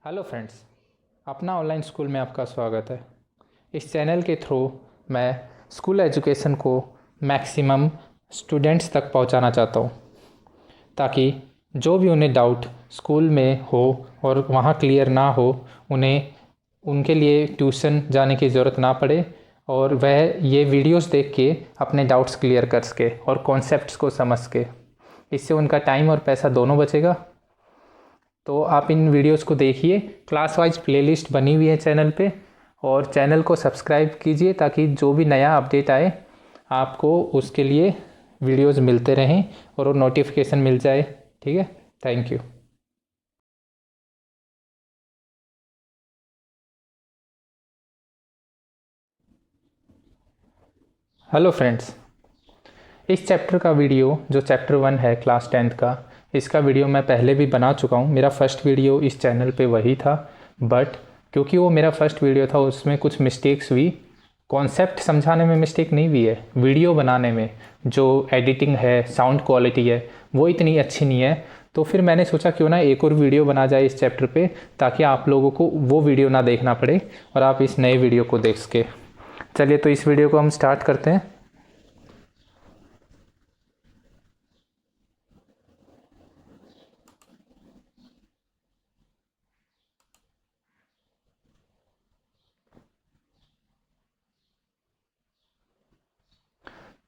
Hello friends, अपना online school में आपका स्वागत है। इस चैनल के थ्रू मैं स्कूल एजुकेशन को मैक्सिमम स्टूडेंट्स तक पहुंचाना चाहता हूं, ताकि जो भी उन्हें डाउट स्कूल में हो और वहां क्लियर ना हो, उन्हें उनके लिए ट्यूशन जाने की ज़रूरत ना पड़े और वह ये वीडियोस देख के अपने डाउट्स क्लियर कर सके और कॉन्सेप्ट्स को समझ सके। इससे उनका टाइम और पैसा दोनों बचेगा। तो आप इन वीडियोस को देखिए। क्लास वाइज प्लेलिस्ट बनी हुई है चैनल पे, और चैनल को सब्सक्राइब कीजिए ताकि जो भी नया अपडेट आए आपको उसके लिए वीडियोस मिलते रहें और वो नोटिफिकेशन मिल जाए। ठीक है, थैंक यू। हेलो फ्रेंड्स, इस चैप्टर का वीडियो जो चैप्टर 1 है क्लास 10th का, इसका वीडियो मैं पहले भी बना चुका हूँ। मेरा फर्स्ट वीडियो इस चैनल पे वही था, बट क्योंकि वो मेरा फर्स्ट वीडियो था उसमें कुछ मिस्टेक्स हुई। कॉन्सेप्ट समझाने में मिस्टेक नहीं हुई है, वीडियो बनाने में जो एडिटिंग है, साउंड क्वालिटी है, वो इतनी अच्छी नहीं है। तो फिर मैंने सोचा क्यों ना एक और वीडियो बना जाए इस चैप्टर पे, ताकि आप लोगों को वो वीडियो ना देखना पड़े और आप इस नए वीडियो को देख सके। चलिए, तो इस वीडियो को हम स्टार्ट करते हैं।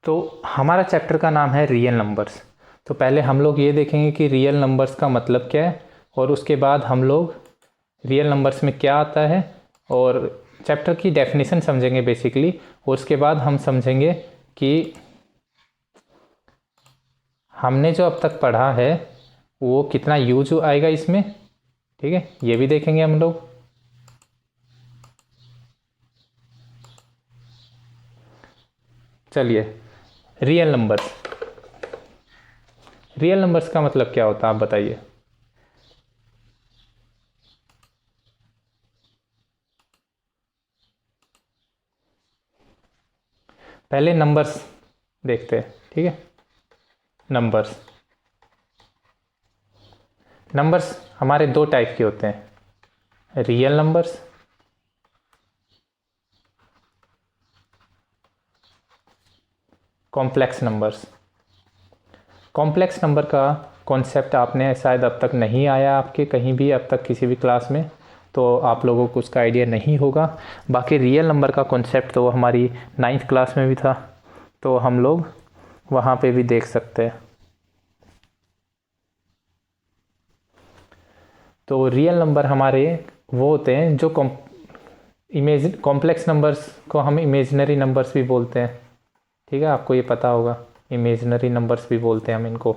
तो हमारा चैप्टर का नाम है रियल नंबर्स। तो पहले हम लोग ये देखेंगे कि रियल नंबर्स का मतलब क्या है, और उसके बाद हम लोग रियल नंबर्स में क्या आता है और चैप्टर की डेफिनेशन समझेंगे बेसिकली। और उसके बाद हम समझेंगे कि हमने जो अब तक पढ़ा है वो कितना यूज आएगा इसमें। ठीक है, ये भी देखेंगे हम लोग। चलिए, रियल नंबर्स। रियल नंबर्स का मतलब क्या होता है आप बताइए। पहले नंबर्स देखते हैं। ठीक है, नंबर्स नंबर्स हमारे दो टाइप के होते हैं, real numbers complex numbers. Complex number का कॉन्सेप्ट आपने शायद अब तक नहीं आया आपके कहीं भी अब तक किसी भी क्लास में, तो आप लोगों को उसका आइडिया नहीं होगा। बाकी रियल नंबर का कॉन्सेप्ट तो हमारी 9th क्लास में भी था, तो हम लोग वहाँ पे भी देख सकते हैं। तो रियल नंबर हमारे वो होते हैं जो कॉम्प्लेक्स नंबर्स को हम इमेजिनरी नंबर्स भी बोलते हैं। ठीक है, आपको ये पता होगा, इमेजिनरी नंबर्स भी बोलते हैं हम इनको।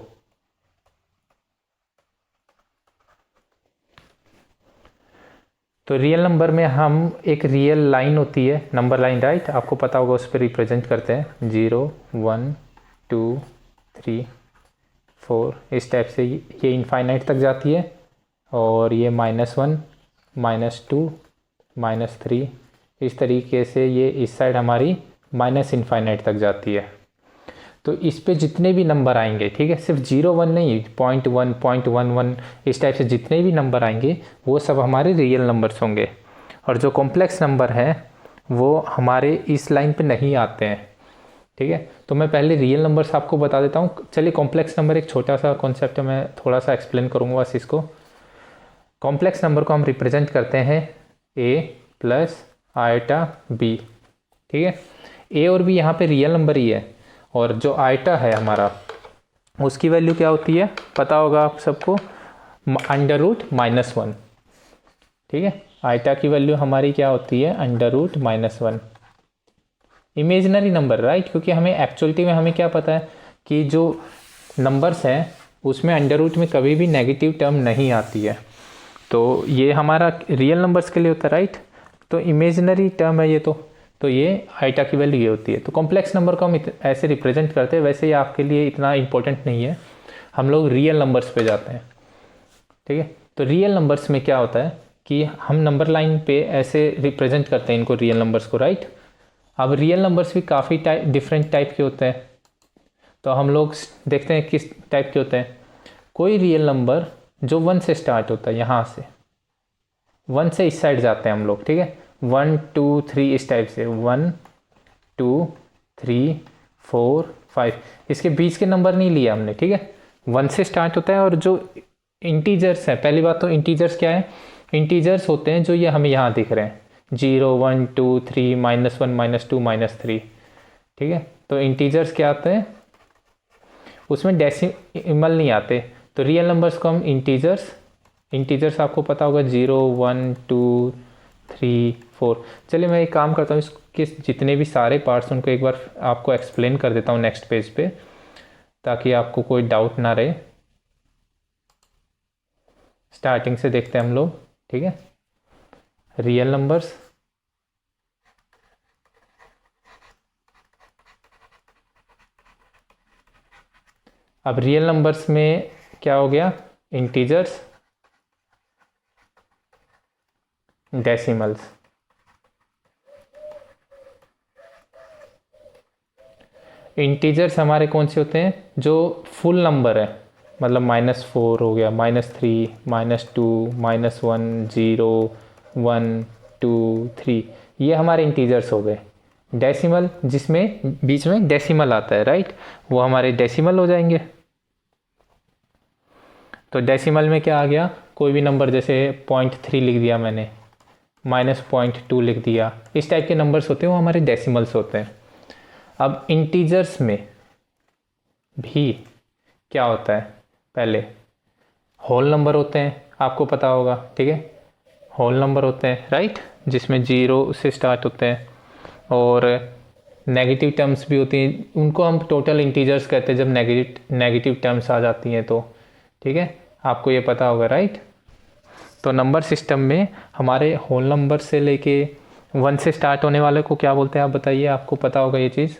तो रियल नंबर में हम एक रियल लाइन होती है, नंबर लाइन, राइट, आपको पता होगा, उस पर रिप्रेजेंट करते हैं 0 1 2 3 4 इस टाइप से। ये इनफाइनाइट तक जाती है, और ये -1 -2 -3 इस तरीके से ये इस साइड हमारी माइनस इनफाइनाइट तक जाती है। तो इस पे जितने भी नंबर आएंगे, ठीक है, सिर्फ 0 1 नहीं, 0.1 0.11 इस टाइप से जितने भी नंबर आएंगे वो सब हमारे रियल नंबर्स होंगे। और जो कॉम्प्लेक्स नंबर हैं वो हमारे इस लाइन पे नहीं आते हैं। ठीक है, तो मैं पहले रियल नंबर्स आपको बता देता हूँ। चलिए, कॉम्प्लेक्स नंबर एक छोटा सा कॉन्सेप्ट है, मैं थोड़ा सा एक्सप्लेन करूँगा बस इसको। कॉम्प्लेक्स नंबर को हम रिप्रेजेंट करते हैं a प्लस आयटा b। ठीक है, a और b यहाँ पे रियल नंबर ही है, और जो आयटा है हमारा उसकी वैल्यू क्या होती है पता होगा आप सबको, √-1। ठीक है, आयटा की वैल्यू हमारी क्या होती है, √-1। इमेजिनरी नंबर, राइट, क्योंकि हमें एक्चुअलिटी में हमें क्या पता है कि जो नंबर्स हैं उसमें अंडर रूट में कभी भी नेगेटिव टर्म नहीं आती है। तो ये हमारा रियल नंबर्स के लिए होता है, राइट। तो इमेजिनरी टर्म है ये, तो ये आइटा की वैल्यू ये होती है। तो कॉम्प्लेक्स नंबर को हम ऐसे रिप्रेजेंट करते हैं। वैसे ये आपके लिए इतना इंपॉर्टेंट नहीं है, हम लोग रियल नंबर्स पे जाते हैं। ठीक है, तो रियल नंबर्स में क्या होता है कि हम नंबर लाइन पे ऐसे रिप्रेजेंट करते हैं इनको, रियल नंबर्स को, राइट। अब रियल नंबर्स भी काफ़ी डिफरेंट टाइप के होते हैं, तो हम लोग देखते हैं किस टाइप के होते हैं। कोई रियल नंबर जो 1 से स्टार्ट होता है, यहाँ से 1 से इस साइड जाते हैं हम लोग, ठीक है, 1 2 3 इस टाइप से 1 2 3 4 5, इसके बीच के नंबर नहीं लिए हमने, ठीक है। 1 से स्टार्ट होता है और जो इंटीजर्स है, पहली बात तो इंटीजर्स क्या है, इंटीजर्स होते हैं जो ये हमें यहाँ दिख रहे हैं 0 1 2 3 -1 -2 -3, ठीक है। तो इंटीजर्स क्या आते हैं, उसमें डेसिमल नहीं आते, तो रियल नंबर्स को हम इंटीजर्स आपको पता होगा 0 1 2 3 4। चलिए मैं एक काम करता हूँ, इसके जितने भी सारे पार्ट्स उनको एक बार आपको एक्सप्लेन कर देता हूँ नेक्स्ट पेज पे, ताकि आपको कोई डाउट ना रहे। स्टार्टिंग से देखते हैं हम लोग, ठीक है। रियल नंबर्स, अब रियल नंबर्स में क्या हो गया, इंटीजर्स, डेसिमल्स। इंटीजर्स हमारे कौन से होते हैं, जो फुल नंबर है, मतलब -4 हो गया, -3 -2 -1 0 1 2 3, ये हमारे इंटीजर्स हो गए। डेसिमल, जिसमें बीच में डेसिमल आता है, राइट, वो हमारे डेसिमल हो जाएंगे। तो डेसिमल में क्या आ गया, कोई भी नंबर, जैसे 0.3 लिख दिया मैंने, -0.2 लिख दिया, इस टाइप के नंबर्स होते हैं, वो हमारे डेसिमल्स होते हैं। अब इंटीजर्स में भी क्या होता है, पहले होल नंबर होते हैं, आपको पता होगा, ठीक है, होल नंबर होते हैं, राइट, जिसमें 0 से स्टार्ट होते हैं, और नेगेटिव टर्म्स भी होती हैं, उनको हम टोटल इंटीजर्स कहते हैं जब नेगेटिव टर्म्स आ जाती हैं तो, ठीक है, आपको ये पता होगा, राइट। तो नंबर सिस्टम में हमारे होल नंबर से लेके 1 से स्टार्ट होने वाले को क्या बोलते हैं, आप बताइए, आपको पता होगा ये चीज़।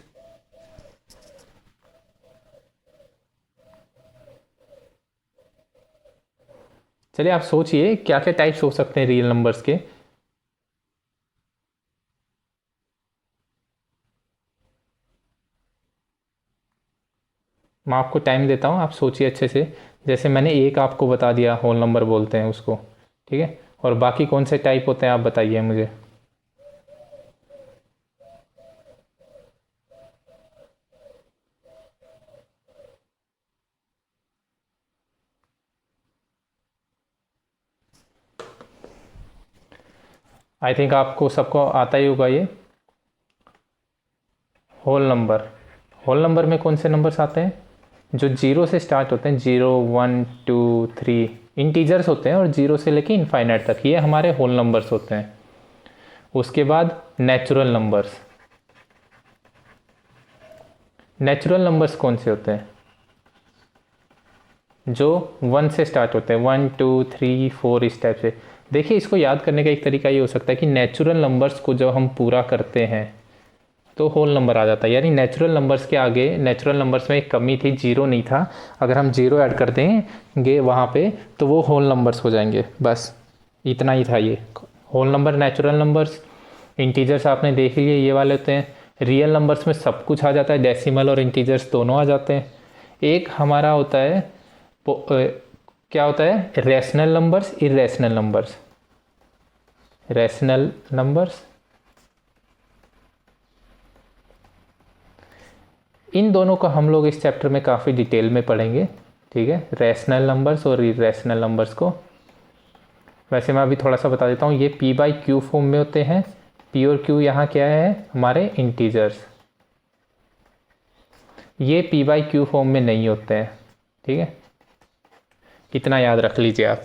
चलिए आप सोचिए क्या क्या टाइप्स हो सकते हैं रियल नंबर्स के। मैं आपको टाइम देता हूँ, आप सोचिए अच्छे से। जैसे मैंने एक आपको बता दिया, होल नंबर बोलते हैं उसको, ठीक है, और बाकी कौन से टाइप होते हैं आप बताइए मुझे। आई थिंक आपको सबको आता ही होगा ये होल नंबर। होल नंबर में कौन से नंबर्स आते हैं, जो 0 से स्टार्ट होते हैं, 0 1 2 3, इंटीजर्स होते हैं, और 0 से लेके इनफाइनाइट तक, ये हमारे होल नंबर्स होते हैं। उसके बाद नेचुरल नंबर्स। नेचुरल नंबर्स कौन से होते हैं, जो 1 से स्टार्ट होते हैं, 1 2 3 4 इस टाइप से। देखिए, इसको याद करने का एक तरीका ये हो सकता है कि नेचुरल नंबर्स को जब हम पूरा करते हैं तो होल नंबर आ जाता है, यानी नेचुरल नंबर्स के आगे, नेचुरल नंबर्स में एक कमी थी, 0 नहीं था, अगर हम 0 ऐड कर देंगे वहाँ पे तो वो होल नंबर्स हो जाएंगे। बस इतना ही था ये whole number, natural numbers. Integers आपने देख लिए, ये वाले होते हैं। रियल नंबर्स में सब कुछ आ जाता है, डेसिमल और इंटीजर्स दोनों आ जाते हैं। एक हमारा होता है क्या होता है, rational numbers, irrational numbers. Rational numbers, इन दोनों को हम लोग इस चैप्टर में काफ़ी डिटेल में पढ़ेंगे, ठीक है, रैशनल नंबर्स और इरेशनल नंबर्स को। वैसे मैं अभी थोड़ा सा बता देता हूँ, ये p/q फॉर्म में होते हैं। p और q यहाँ क्या है, हमारे इंटीजर्स। ये p/q फॉर्म में नहीं होते हैं, ठीक है, इतना याद रख लीजिए आप।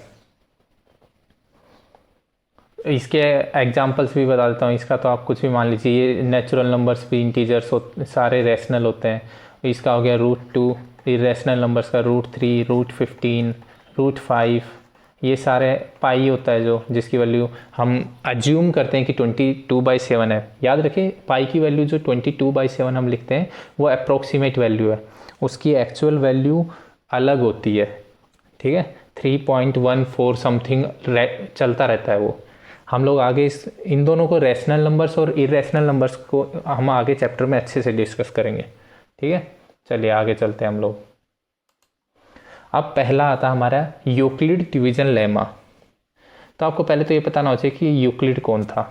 इसके एग्जांपल्स भी बता देता हूँ, इसका तो आप कुछ भी मान लीजिए। ये नेचुरल नंबर्स भी इंटीजर्स सारे रैशनल होते हैं। इसका हो गया √2, इरेशनल नंबर्स का √3, √15, √5, ये सारे पाई होता है जो, जिसकी वैल्यू हम अज्यूम करते हैं कि 22/7 है। याद रखिए, पाई की वैल्यू जो 22/7 हम लिखते हैं वो अप्रोक्सीमेट वैल्यू है, उसकी एक्चुअल वैल्यू अलग होती है, ठीक है, 3.14 समथिंग चलता रहता है वो। हम लोग आगे इन दोनों को, रैशनल नंबर्स और इरेशनल नंबर्स को, हम आगे चैप्टर में अच्छे से डिस्कस करेंगे, ठीक है। चलिए आगे चलते हैं हम लोग। अब पहला आता हमारा यूक्लिड डिवीजन लेमा। तो आपको पहले तो ये पता होना चाहिए कि यूक्लिड कौन था।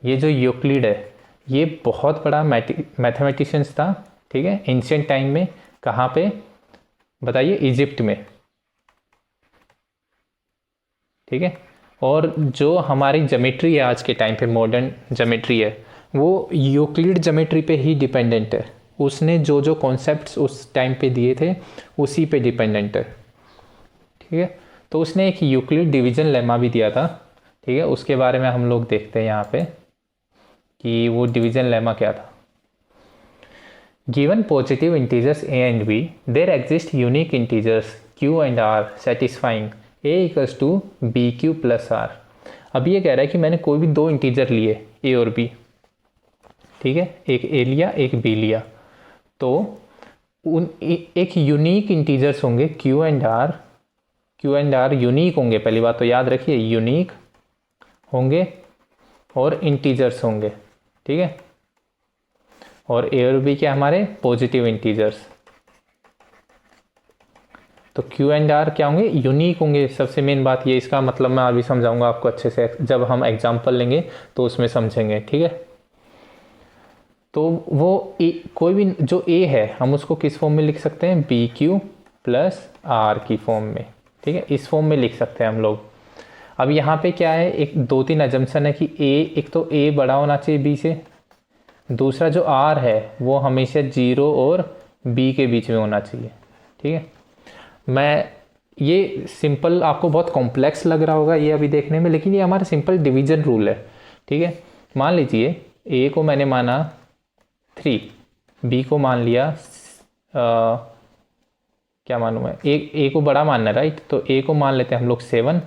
ये जो यूक्लिड है ये बहुत बड़ा मैथमेटिशियंस था, ठीक है, एंशिएंट टाइम में। कहाँ पे बताइए? इजिप्ट में, ठीक है। और जो हमारी ज्योमेट्री है आज के टाइम पे, मॉडर्न ज्योमेट्री है, वो यूक्लिड ज्योमेट्री पे ही डिपेंडेंट है। उसने जो जो कॉन्सेप्ट्स उस टाइम पे दिए थे उसी पे डिपेंडेंट है, ठीक है। तो उसने एक यूक्लिड डिवीजन लेमा भी दिया था, ठीक है। उसके बारे में हम लोग देखते हैं यहाँ पे कि वो डिवीजन लेमा क्या था। Given positive integers a and b, there exist unique integers q and r satisfying a equals to bq plus r। अब ये कह रहा है कि मैंने कोई भी दो इंटीजर लिए a और b, ठीक है, एक a लिया एक b लिया, तो उन एक यूनिक इंटीजर्स होंगे q एंड r यूनिक होंगे। पहली बात तो याद रखिए, यूनिक होंगे और इंटीजर्स होंगे, ठीक है। और a और b क्या हमारे पॉजिटिव इंटीजर्स। तो q एंड r क्या होंगे? यूनिक होंगे। सबसे मेन बात ये, इसका मतलब मैं अभी समझाऊंगा आपको अच्छे से, जब हम एग्जांपल लेंगे तो उसमें समझेंगे, ठीक है। तो वो कोई भी जो a है हम उसको किस फॉर्म में लिख सकते हैं? bq प्लस r की फॉर्म में, ठीक है, इस फॉर्म में लिख सकते हैं हम लोग। अब यहाँ पे क्या है, एक दो तीन अजम्पशन है कि a, एक तो a बड़ा होना चाहिए b से, दूसरा जो r है वो हमेशा 0 और b के बीच में होना चाहिए, ठीक है। मैं ये सिंपल, आपको बहुत कॉम्प्लेक्स लग रहा होगा ये अभी देखने में, लेकिन ये हमारा सिंपल डिवीजन रूल है, ठीक है। मान लीजिए a को मैंने माना 3, b को मान लिया क्या मानूँ मैं, a को बड़ा मानना है, राइट। तो a को मान लेते हैं हम लोग 7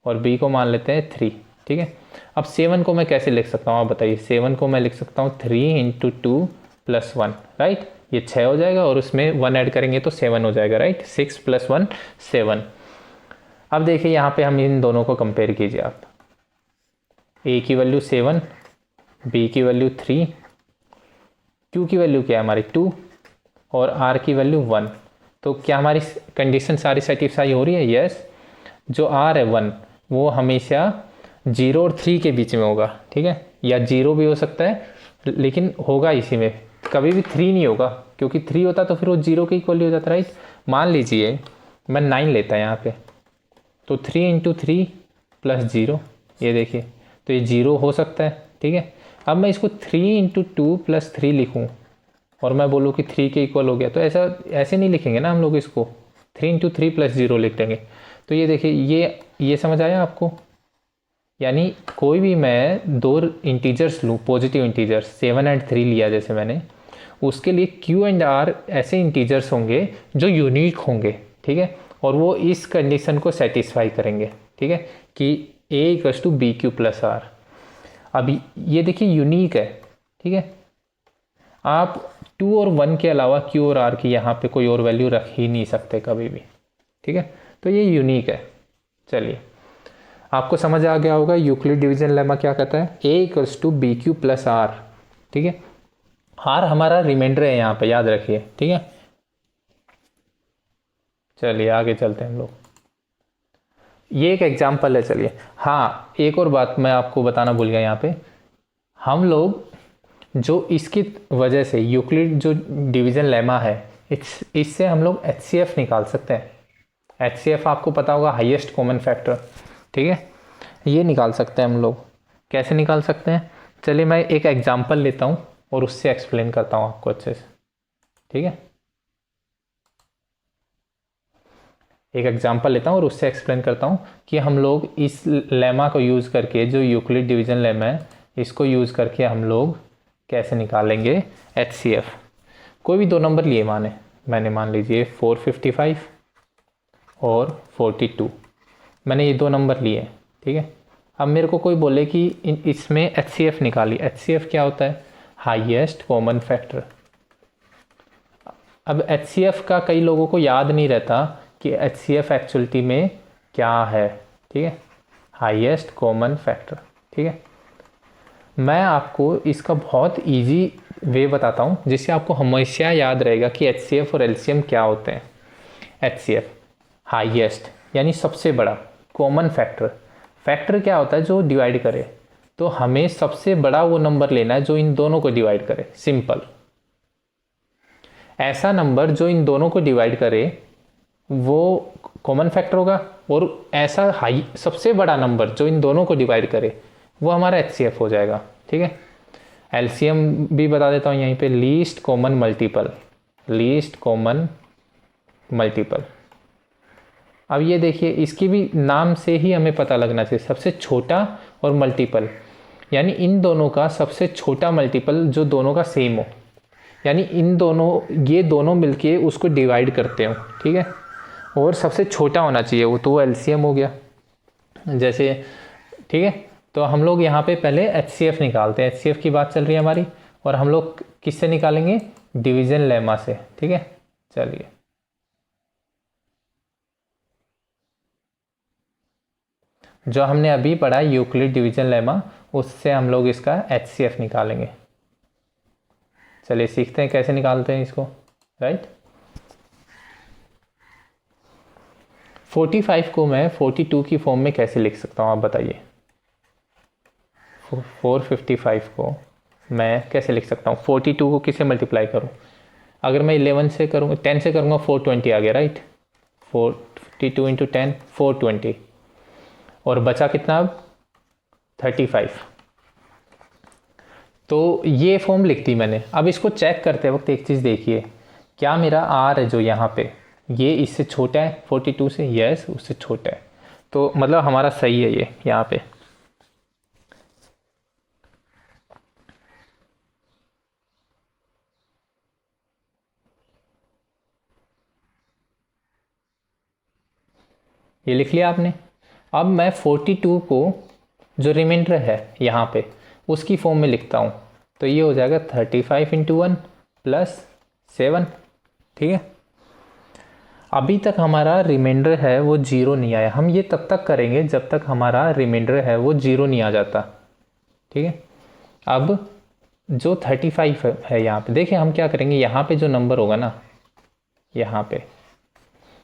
और b को मान लेते हैं 3, ठीक है। अब 7 को मैं कैसे लिख सकता हूँ आप बताइए? 7 को मैं लिख सकता हूँ 3 × 2 + 1, राइट। ये 6 हो जाएगा और उसमें 1 ऐड करेंगे तो 7 हो जाएगा, राइट। 6 + 1 7। अब देखिए यहाँ पे हम इन दोनों को कंपेयर कीजिए आप। a की वैल्यू 7, b की वैल्यू 3, q की वैल्यू क्या है हमारी 2 और r की वैल्यू 1। तो क्या हमारी कंडीशन सारी सेटिस्फाई हो रही है? यस। जो r है 1 वो हमेशा 0 और 3 के बीच में होगा, ठीक है, या 0 भी हो सकता है लेकिन होगा इसी में, कभी भी 3 नहीं होगा, क्योंकि 3 होता तो फिर वो 0 के इक्वल हो जाता, राइट। मान लीजिए मैं 9 लेता है यहाँ पे, तो 3 × 3 + 0, ये देखिए, तो ये 0 हो सकता है, ठीक है। अब मैं इसको 3 × 2 + 3 लिखूँ और मैं बोलूँ कि 3 के इक्वल हो गया, तो ऐसे नहीं लिखेंगे ना हम लोग, इसको 3 × 3 + 0 लिख देंगे। तो ये देखिए, ये समझ आया आपको? यानी कोई भी मैं दो इंटीजर्स लूँ, पॉजिटिव इंटीजर्स 7 और 3 लिया जैसे मैंने, उसके लिए q एंड r ऐसे इंटीजर्स होंगे जो यूनिक होंगे, ठीक है, और वो इस कंडीशन को सेटिस्फाई करेंगे, ठीक है, कि a = bq + r। अभी ये देखिए यूनिक है, ठीक है। आप 2 और 1 के अलावा q और r की यहाँ पे कोई और वैल्यू रख ही नहीं सकते कभी भी, ठीक है। तो ये यूनिक है। चलिए, आपको समझ आ गया होगा यूक्लिड डिवीजन लेमा क्या कहता है? a = bq + r, ठीक है। r हमारा रिमाइंडर है यहाँ पे, याद रखिए, ठीक है। चलिए आगे चलते हैं हम लोग। ये एक एग्जाम्पल है। चलिए, हाँ, एक और बात मैं आपको बताना भूल गया यहाँ पे, हम लोग जो इसकी वजह से यूक्लिड जो डिवीजन लेमा है, इससे हम लोग HCF निकाल सकते हैं। HCF आपको पता होगा, हाईएस्ट कॉमन फैक्टर, ठीक है। ये निकाल सकते हैं हम लोग। कैसे निकाल सकते हैं? चलिए मैं एक एग्जांपल लेता हूँ और उससे एक्सप्लेन करता हूँ आपको अच्छे से, ठीक है। एक एग्जांपल लेता हूँ और उससे एक्सप्लेन करता हूँ कि हम लोग इस लेमा को यूज़ करके, जो यूक्लिड डिवीजन लेमा है, इसको यूज़ करके हम लोग कैसे निकालेंगे HCF। कोई भी दो नंबर लिए मैंने मान लीजिए 455 और 42, मैंने ये दो नंबर लिए, ठीक है। अब मेरे को कोई बोले कि इसमें HCF निकाली। HCF क्या होता है? Highest common factor. अब HCF का कई लोगों को याद नहीं रहता कि HCF एक्चुअलिटी में क्या है, ठीक है, हाईएस्ट कॉमन फैक्टर, ठीक है। मैं आपको इसका बहुत इजी वे बताता हूँ जिससे आपको हमेशा याद रहेगा कि HCF और LCM क्या होते हैं। HCF हाईएस्ट यानी सबसे बड़ा, कॉमन फैक्टर। फैक्टर क्या होता है? जो डिवाइड करे। तो हमें सबसे बड़ा वो नंबर लेना है जो इन दोनों को डिवाइड करे। सिंपल, ऐसा नंबर जो इन दोनों को डिवाइड करे वो कॉमन फैक्टर होगा, और ऐसा हाई सबसे बड़ा नंबर जो इन दोनों को डिवाइड करे वो हमारा एचसीएफ हो जाएगा। ठीक है, एलसीएम भी बता देता हूँ यहीं पे, least common multiple. Least common multiple. अब ये देखिए, इसकी भी नाम से ही हमें पता लगना चाहिए, सबसे छोटा और मल्टीपल, यानी इन दोनों का सबसे छोटा मल्टीपल जो दोनों का सेम हो, यानी इन दोनों, ये दोनों मिलके उसको डिवाइड करते हो। ठीक है, और सबसे छोटा होना चाहिए वो, तो वो एलसीएम हो गया जैसे। ठीक है, तो हम लोग यहाँ पे पहले एचसीएफ निकालते हैं। एचसीएफ की बात चल रही है हमारी, और हम लोग किससे निकालेंगे? डिवीजन लेमा से। ठीक है, चलिए जो हमने अभी पढ़ा यूक्लिड डिवीजन लेमा, उससे हम लोग इसका एचसीएफ निकालेंगे। चलिए सीखते हैं कैसे निकालते हैं इसको। राइट, 45 को मैं 42 की फॉर्म में कैसे लिख सकता हूँ, आप बताइए। 455 को मैं कैसे लिख सकता हूँ? 42 को किससे मल्टीप्लाई करूँ? अगर मैं 11 से करूँगा, 10 से करूँगा, 420 आ गया। राइट, 42 इंटू 10 420, और बचा कितना अब? 35। तो ये फॉर्म लिख दी मैंने। अब इसको चेक करते वक्त एक चीज़ देखिए, क्या मेरा आर है जो यहाँ पे, ये इससे छोटा है 42 से? यस, उससे छोटा है, तो मतलब हमारा सही है ये यहाँ पे। ये लिख लिया आपने। अब मैं 42 को जो रिमाइंडर है यहाँ पे उसकी फॉर्म में लिखता हूँ, तो ये हो जाएगा 35 इंटू 1 प्लस 7। ठीक है, अभी तक हमारा रिमाइंडर है वो जीरो नहीं आया। हम ये तब तक करेंगे जब तक हमारा रिमाइंडर है वो जीरो नहीं आ जाता। ठीक है, अब जो 35 है यहाँ पे, देखिए हम क्या करेंगे, यहाँ पे जो नंबर होगा ना यहाँ पे,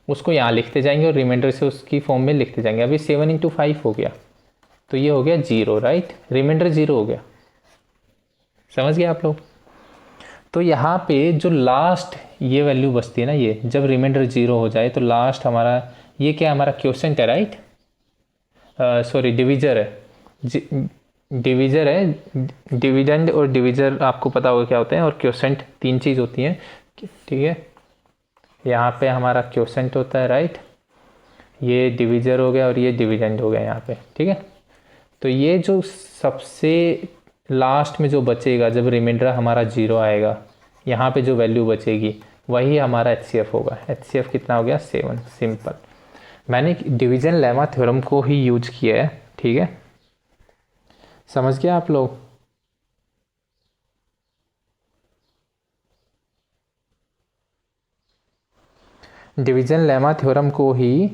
उसको यहाँ लिखते जाएंगे और रिमाइंडर से उसकी फॉर्म में लिखते जाएंगे। अभी 7 इंटू 5 हो गया, तो ये हो गया 0। राइट, रिमाइंडर 0 हो गया। समझ गए आप लोग? तो यहाँ पे जो लास्ट ये वैल्यू बचती है ना, ये जब रिमाइंडर 0 हो जाए तो लास्ट हमारा ये क्या, हमारा क्वोशेंट है। राइट, सॉरी डिविजर है। डिविजर है, डिविडेंड और डिविजर आपको पता होगा क्या होते हैं, और क्वोशेंट, तीन चीज़ होती हैं। ठीक है, यहाँ पे हमारा क्वोशेंट होता है। राइट, ये डिविजर हो गया और ये डिविडेंड हो गया यहाँ पे। ठीक है, तो ये जो सबसे लास्ट में जो बचेगा जब रिमाइंडर हमारा 0 आएगा, यहाँ पे जो वैल्यू बचेगी वही हमारा एचसीएफ होगा। एचसीएफ कितना हो गया? 7। सिंपल, मैंने डिवीजन लेमा थ्योरम को ही यूज किया है। ठीक है, समझ गया आप लोग? डिवीजन लेमा थ्योरम को ही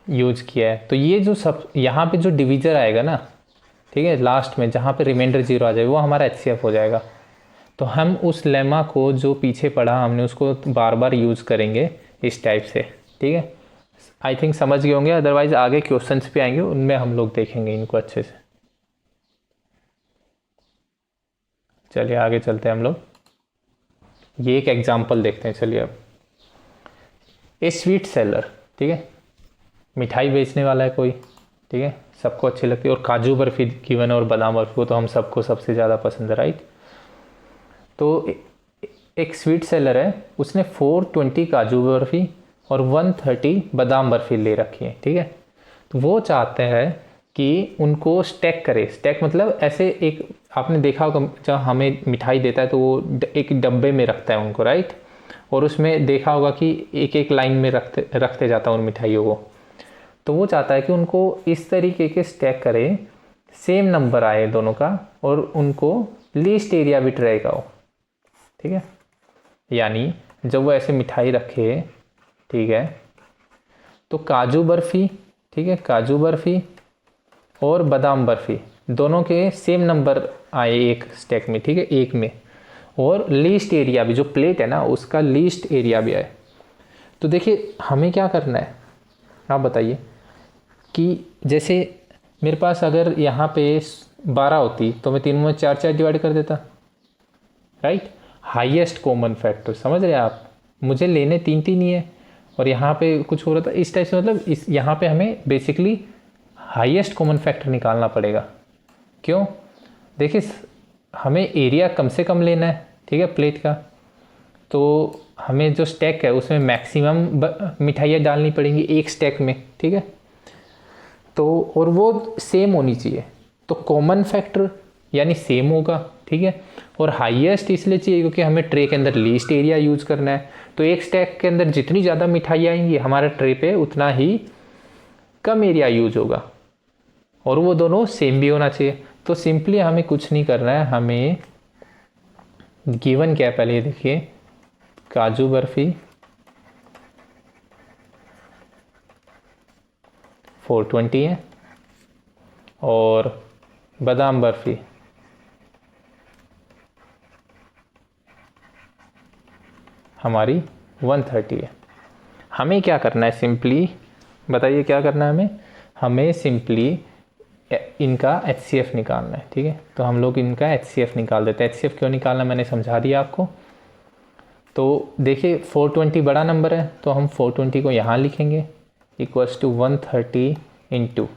यूज किया है। तो ये जो सब यहाँ पे जो डिविजर आएगा ना, ठीक है, लास्ट में जहाँ पे रिमाइंडर 0 आ जाए वो हमारा एचसीएफ हो जाएगा। तो हम उस लेमा को जो पीछे पढ़ा हमने उसको बार बार यूज़ करेंगे इस टाइप से। ठीक है, आई थिंक समझ गए होंगे, अदरवाइज आगे क्वेश्चंस भी आएंगे उनमें हम लोग देखेंगे इनको अच्छे से। चलिए आगे चलते हैं हम लोग, ये एक एग्जांपल देखते हैं। चलिए अब, ए स्वीट सेलर, ठीक है, मिठाई बेचने वाला है कोई। ठीक है, सबको अच्छी लगती है, और काजू बर्फी गिवन और बादाम बर्फी को तो हम सबको सबसे ज़्यादा पसंद है। राइट, तो एक स्वीट सेलर है, उसने 420 काजू बर्फी और 130 बादाम बर्फी ले रखी है। ठीक है, तो वो चाहते हैं कि उनको स्टैक करे। स्टैक मतलब ऐसे, एक आपने देखा होगा जब हमें मिठाई देता है तो वो एक डब्बे में रखता है उनको। राइट, और उसमें देखा होगा कि एक एक लाइन में रखते जाता है उन मिठाइयों को। तो वो चाहता है कि उनको इस तरीके के स्टैक करे, सेम नंबर आए दोनों का, और उनको लीस्ट एरिया बिट रहेगा वो। ठीक है, यानी जब वो ऐसे मिठाई रखे, ठीक है, तो काजू बर्फी, ठीक है, काजू बर्फी और बादाम बर्फी दोनों के सेम नंबर आए एक स्टैक में, ठीक है, एक में, और लीस्ट एरिया भी, जो प्लेट है ना उसका लीस्ट एरिया भी आए। तो देखिए हमें क्या करना है, आप बताइए कि जैसे मेरे पास अगर यहाँ पे 12 होती तो मैं तीनों में 4 डिवाइड कर देता, राइट। हाईएस्ट कॉमन फैक्टर, समझ रहे हैं आप, मुझे लेने 3 ही है और यहाँ पे कुछ हो रहा था इस टाइप से, मतलब इस यहाँ पे हमें बेसिकली हाईएस्ट कॉमन फैक्टर निकालना पड़ेगा। क्यों? देखिए हमें एरिया कम से कम लेना है, ठीक है, प्लेट का, तो हमें जो स्टैक है उसमें मैक्सिमम मिठाइयाँ डालनी पड़ेंगी एक स्टैक में, ठीक है, तो और वो सेम होनी चाहिए, तो कॉमन फैक्टर यानी सेम होगा, ठीक है, और हाईएस्ट इसलिए चाहिए क्योंकि हमें ट्रे के अंदर लीस्ट एरिया यूज करना है, तो एक स्टैक के अंदर जितनी ज़्यादा मिठाई आएंगी हमारे ट्रे पे उतना ही कम एरिया यूज होगा, और वो दोनों सेम भी होना चाहिए। तो सिंपली हमें कुछ नहीं करना है, हमें गिवन क्या है पहले ये देखिए, काजू बर्फी 420 है और बादाम बर्फी हमारी 130 है। हमें क्या करना है, सिंपली बताइए क्या करना है हमें, हमें सिंपली इनका HCF निकालना है, ठीक है, तो हम लोग इनका HCF निकाल देते हैं। HCF क्यों निकालना मैंने समझा दिया आपको। तो देखिए 420 बड़ा नंबर है तो हम 420 को यहाँ लिखेंगे इक्वल्स टू 130 इंटू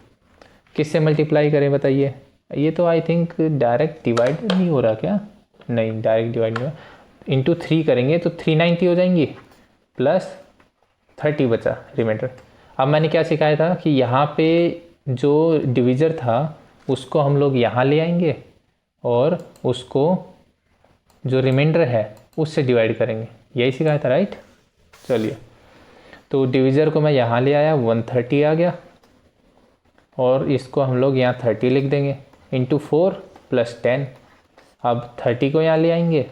किससे मल्टीप्लाई करें बताइए, ये तो आई थिंक डायरेक्ट डिवाइड नहीं हो रहा क्या, नहीं डायरेक्ट डिवाइड नहीं हो, इंटू 3 करेंगे तो 390 हो जाएंगी प्लस 30 बचा रिमाइंडर। अब मैंने क्या सिखाया था कि यहाँ पे जो डिविज़र था उसको हम लोग यहाँ ले आएंगे और उसको जो रिमाइंडर है उससे डिवाइड करेंगे, यही सिखाया था, राइट। चलिए तो डिविज़र को मैं यहाँ ले आया, 130 आ गया, और इसको हम लोग यहाँ 30 लिख देंगे इंटू 4 प्लस 10। अब 30 को यहाँ ले आएंगे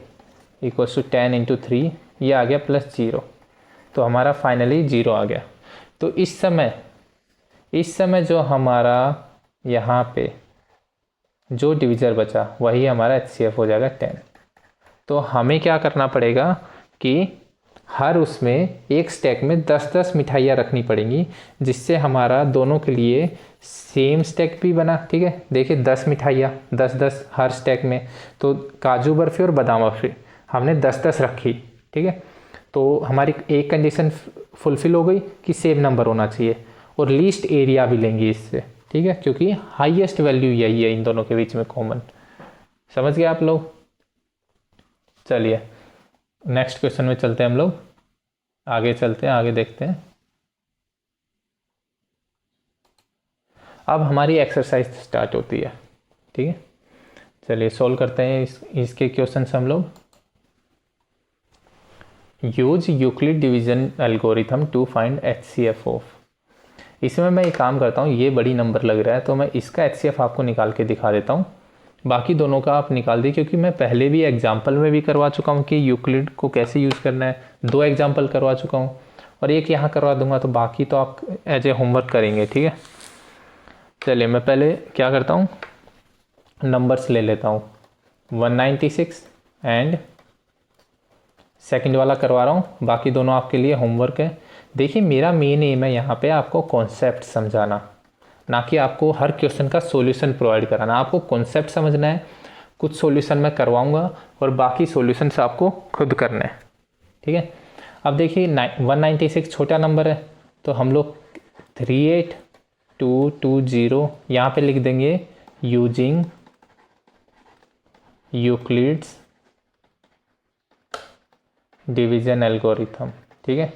इक्वल्स टू 10 इंटू 3, ये आ गया प्लस 0, तो हमारा फाइनली 0 आ गया। तो इस समय जो हमारा यहाँ पे जो डिविज़र बचा वही हमारा HCF हो जाएगा 10। तो हमें क्या करना पड़ेगा कि हर उसमें एक स्टैक में 10-10 मिठाइयाँ रखनी पड़ेंगी, जिससे हमारा दोनों के लिए सेम स्टैक भी बना, ठीक है। देखिए 10 मिठाइयाँ 10-10 हर स्टैक में, तो काजू बर्फ़ी और बादाम बर्फ़ी हमने 10-10 रखी, ठीक है, तो हमारी एक कंडीशन फुलफ़िल हो गई कि सेम नंबर होना चाहिए, और लीस्ट एरिया भी लेंगे इससे, ठीक है, क्योंकि हाईएस्ट वैल्यू यही है इन दोनों के बीच में कॉमन। समझ गए आप लोग। चलिए नेक्स्ट क्वेश्चन में चलते हैं, हम लोग आगे चलते हैं, आगे देखते हैं। अब हमारी एक्सरसाइज स्टार्ट होती है, ठीक है, चलिए सॉल्व करते हैं इसके क्वेश्चन हम लोग। Use Euclid division algorithm to find HCF of. इसमें मैं एक काम करता हूँ, ये बड़ी नंबर लग रहा है तो मैं इसका HCF आपको निकाल के दिखा देता हूँ, बाकी दोनों का आप निकाल दी, क्योंकि मैं पहले भी एग्जाम्पल में भी करवा चुका हूँ कि यूक्लिड को कैसे यूज़ करना है, 2 एग्जाम्पल करवा चुका हूँ और एक यहाँ करवा दूंगा, तो बाकी तो आप एज ए होमवर्क करेंगे, ठीक है। चलिए मैं पहले क्या करता हूँ, नंबर्स ले लेता हूँ, 196 एंड सेकंड वाला करवा रहा हूँ, बाकी दोनों आपके लिए होमवर्क है। देखिए मेरा मेन एम है यहाँ पे आपको कॉन्सेप्ट समझाना, ना कि आपको हर क्वेश्चन का सॉल्यूशन प्रोवाइड कराना। आपको कॉन्सेप्ट समझना है, कुछ सॉल्यूशन मैं करवाऊँगा और बाकी सॉल्यूशंस आपको खुद करना है, ठीक है। अब देखिए 196 छोटा नंबर है तो हम लोग 38220 यहाँ पे लिख देंगे यूजिंग यूक्लिड्स डिवीज़न एल्गोरिथम, ठीक है।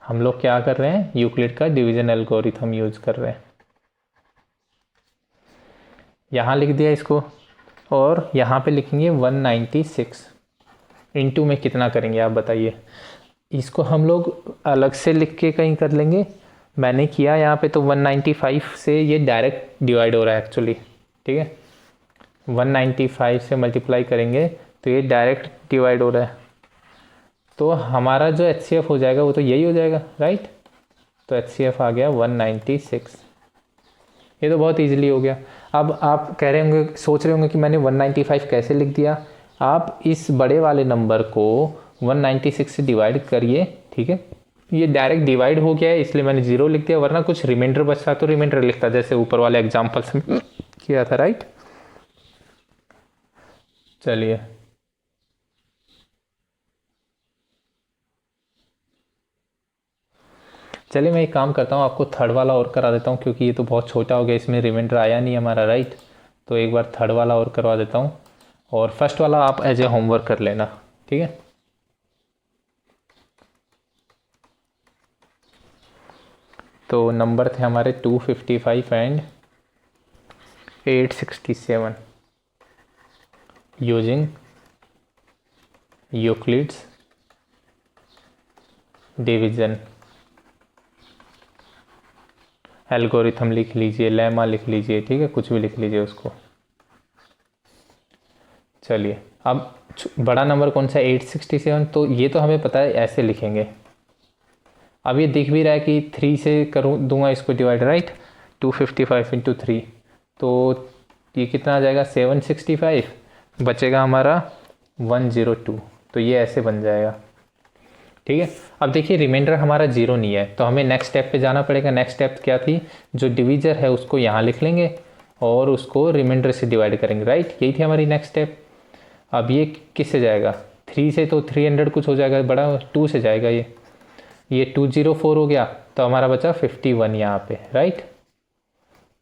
हम लोग क्या कर रहे हैं, यूक्लिड का डिवीज़न एल्गोरिथम यूज कर रहे हैं। यहाँ लिख दिया इसको, और यहाँ पे लिखेंगे 196 इंटू में कितना करेंगे आप बताइए। इसको हम लोग अलग से लिख के कहीं कर लेंगे, मैंने किया यहाँ पे तो 195 से ये डायरेक्ट डिवाइड हो रहा है एक्चुअली, ठीक है। 195 से मल्टीप्लाई करेंगे तो ये डायरेक्ट डिवाइड हो रहा है, तो हमारा जो HCF हो जाएगा वो तो यही हो जाएगा, राइट। तो HCF आ गया 196, ये तो बहुत इजीली हो गया। अब आप कह रहे होंगे, सोच रहे होंगे कि मैंने 195 कैसे लिख दिया। आप इस बड़े वाले नंबर को 196 से डिवाइड करिए, ठीक है। ये डायरेक्ट डिवाइड हो गया है इसलिए मैंने 0 लिख दिया, वरना कुछ रिमाइंडर बचता तो रिमाइंडर लिखता, जैसे ऊपर वाले एग्जाम्पल से किया था, राइट। चलिए चलिए मैं एक काम करता हूँ, आपको थर्ड वाला और करा देता हूँ, क्योंकि ये तो बहुत छोटा हो गया, इसमें रिमाइंडर आया नहीं हमारा, राइट। तो एक बार थर्ड वाला और करवा देता हूँ, और फर्स्ट वाला आप एज ए होमवर्क कर लेना, ठीक है। तो नंबर थे हमारे 255 and 867 using Euclid's division algorithm लिख लीजिए, लेमा लिख लीजिए, ठीक है, कुछ भी लिख लीजिए उसको। चलिए अब बड़ा नंबर कौन सा, 867, तो ये तो हमें पता है, ऐसे लिखेंगे। अब ये दिख भी रहा है कि 3 से करूँ दूंगा इसको डिवाइड, राइट। 255 इंटू 3, तो ये कितना आ जाएगा, 765, बचेगा हमारा 102, तो ये ऐसे बन जाएगा, ठीक है। अब देखिए रिमाइंडर हमारा 0 नहीं है, तो हमें नेक्स्ट स्टेप पे जाना पड़ेगा। नेक्स्ट स्टेप क्या थी, जो डिवीज़र है उसको यहाँ लिख लेंगे और उसको रिमाइंडर से डिवाइड करेंगे, राइट। यही थी हमारी नेक्स्ट स्टेप। अब ये किससे जाएगा, 3 से तो 300 कुछ हो जाएगा बड़ा, 2 से जाएगा ये 204 हो गया, तो हमारा बचा 51 यहाँ पे, राइट।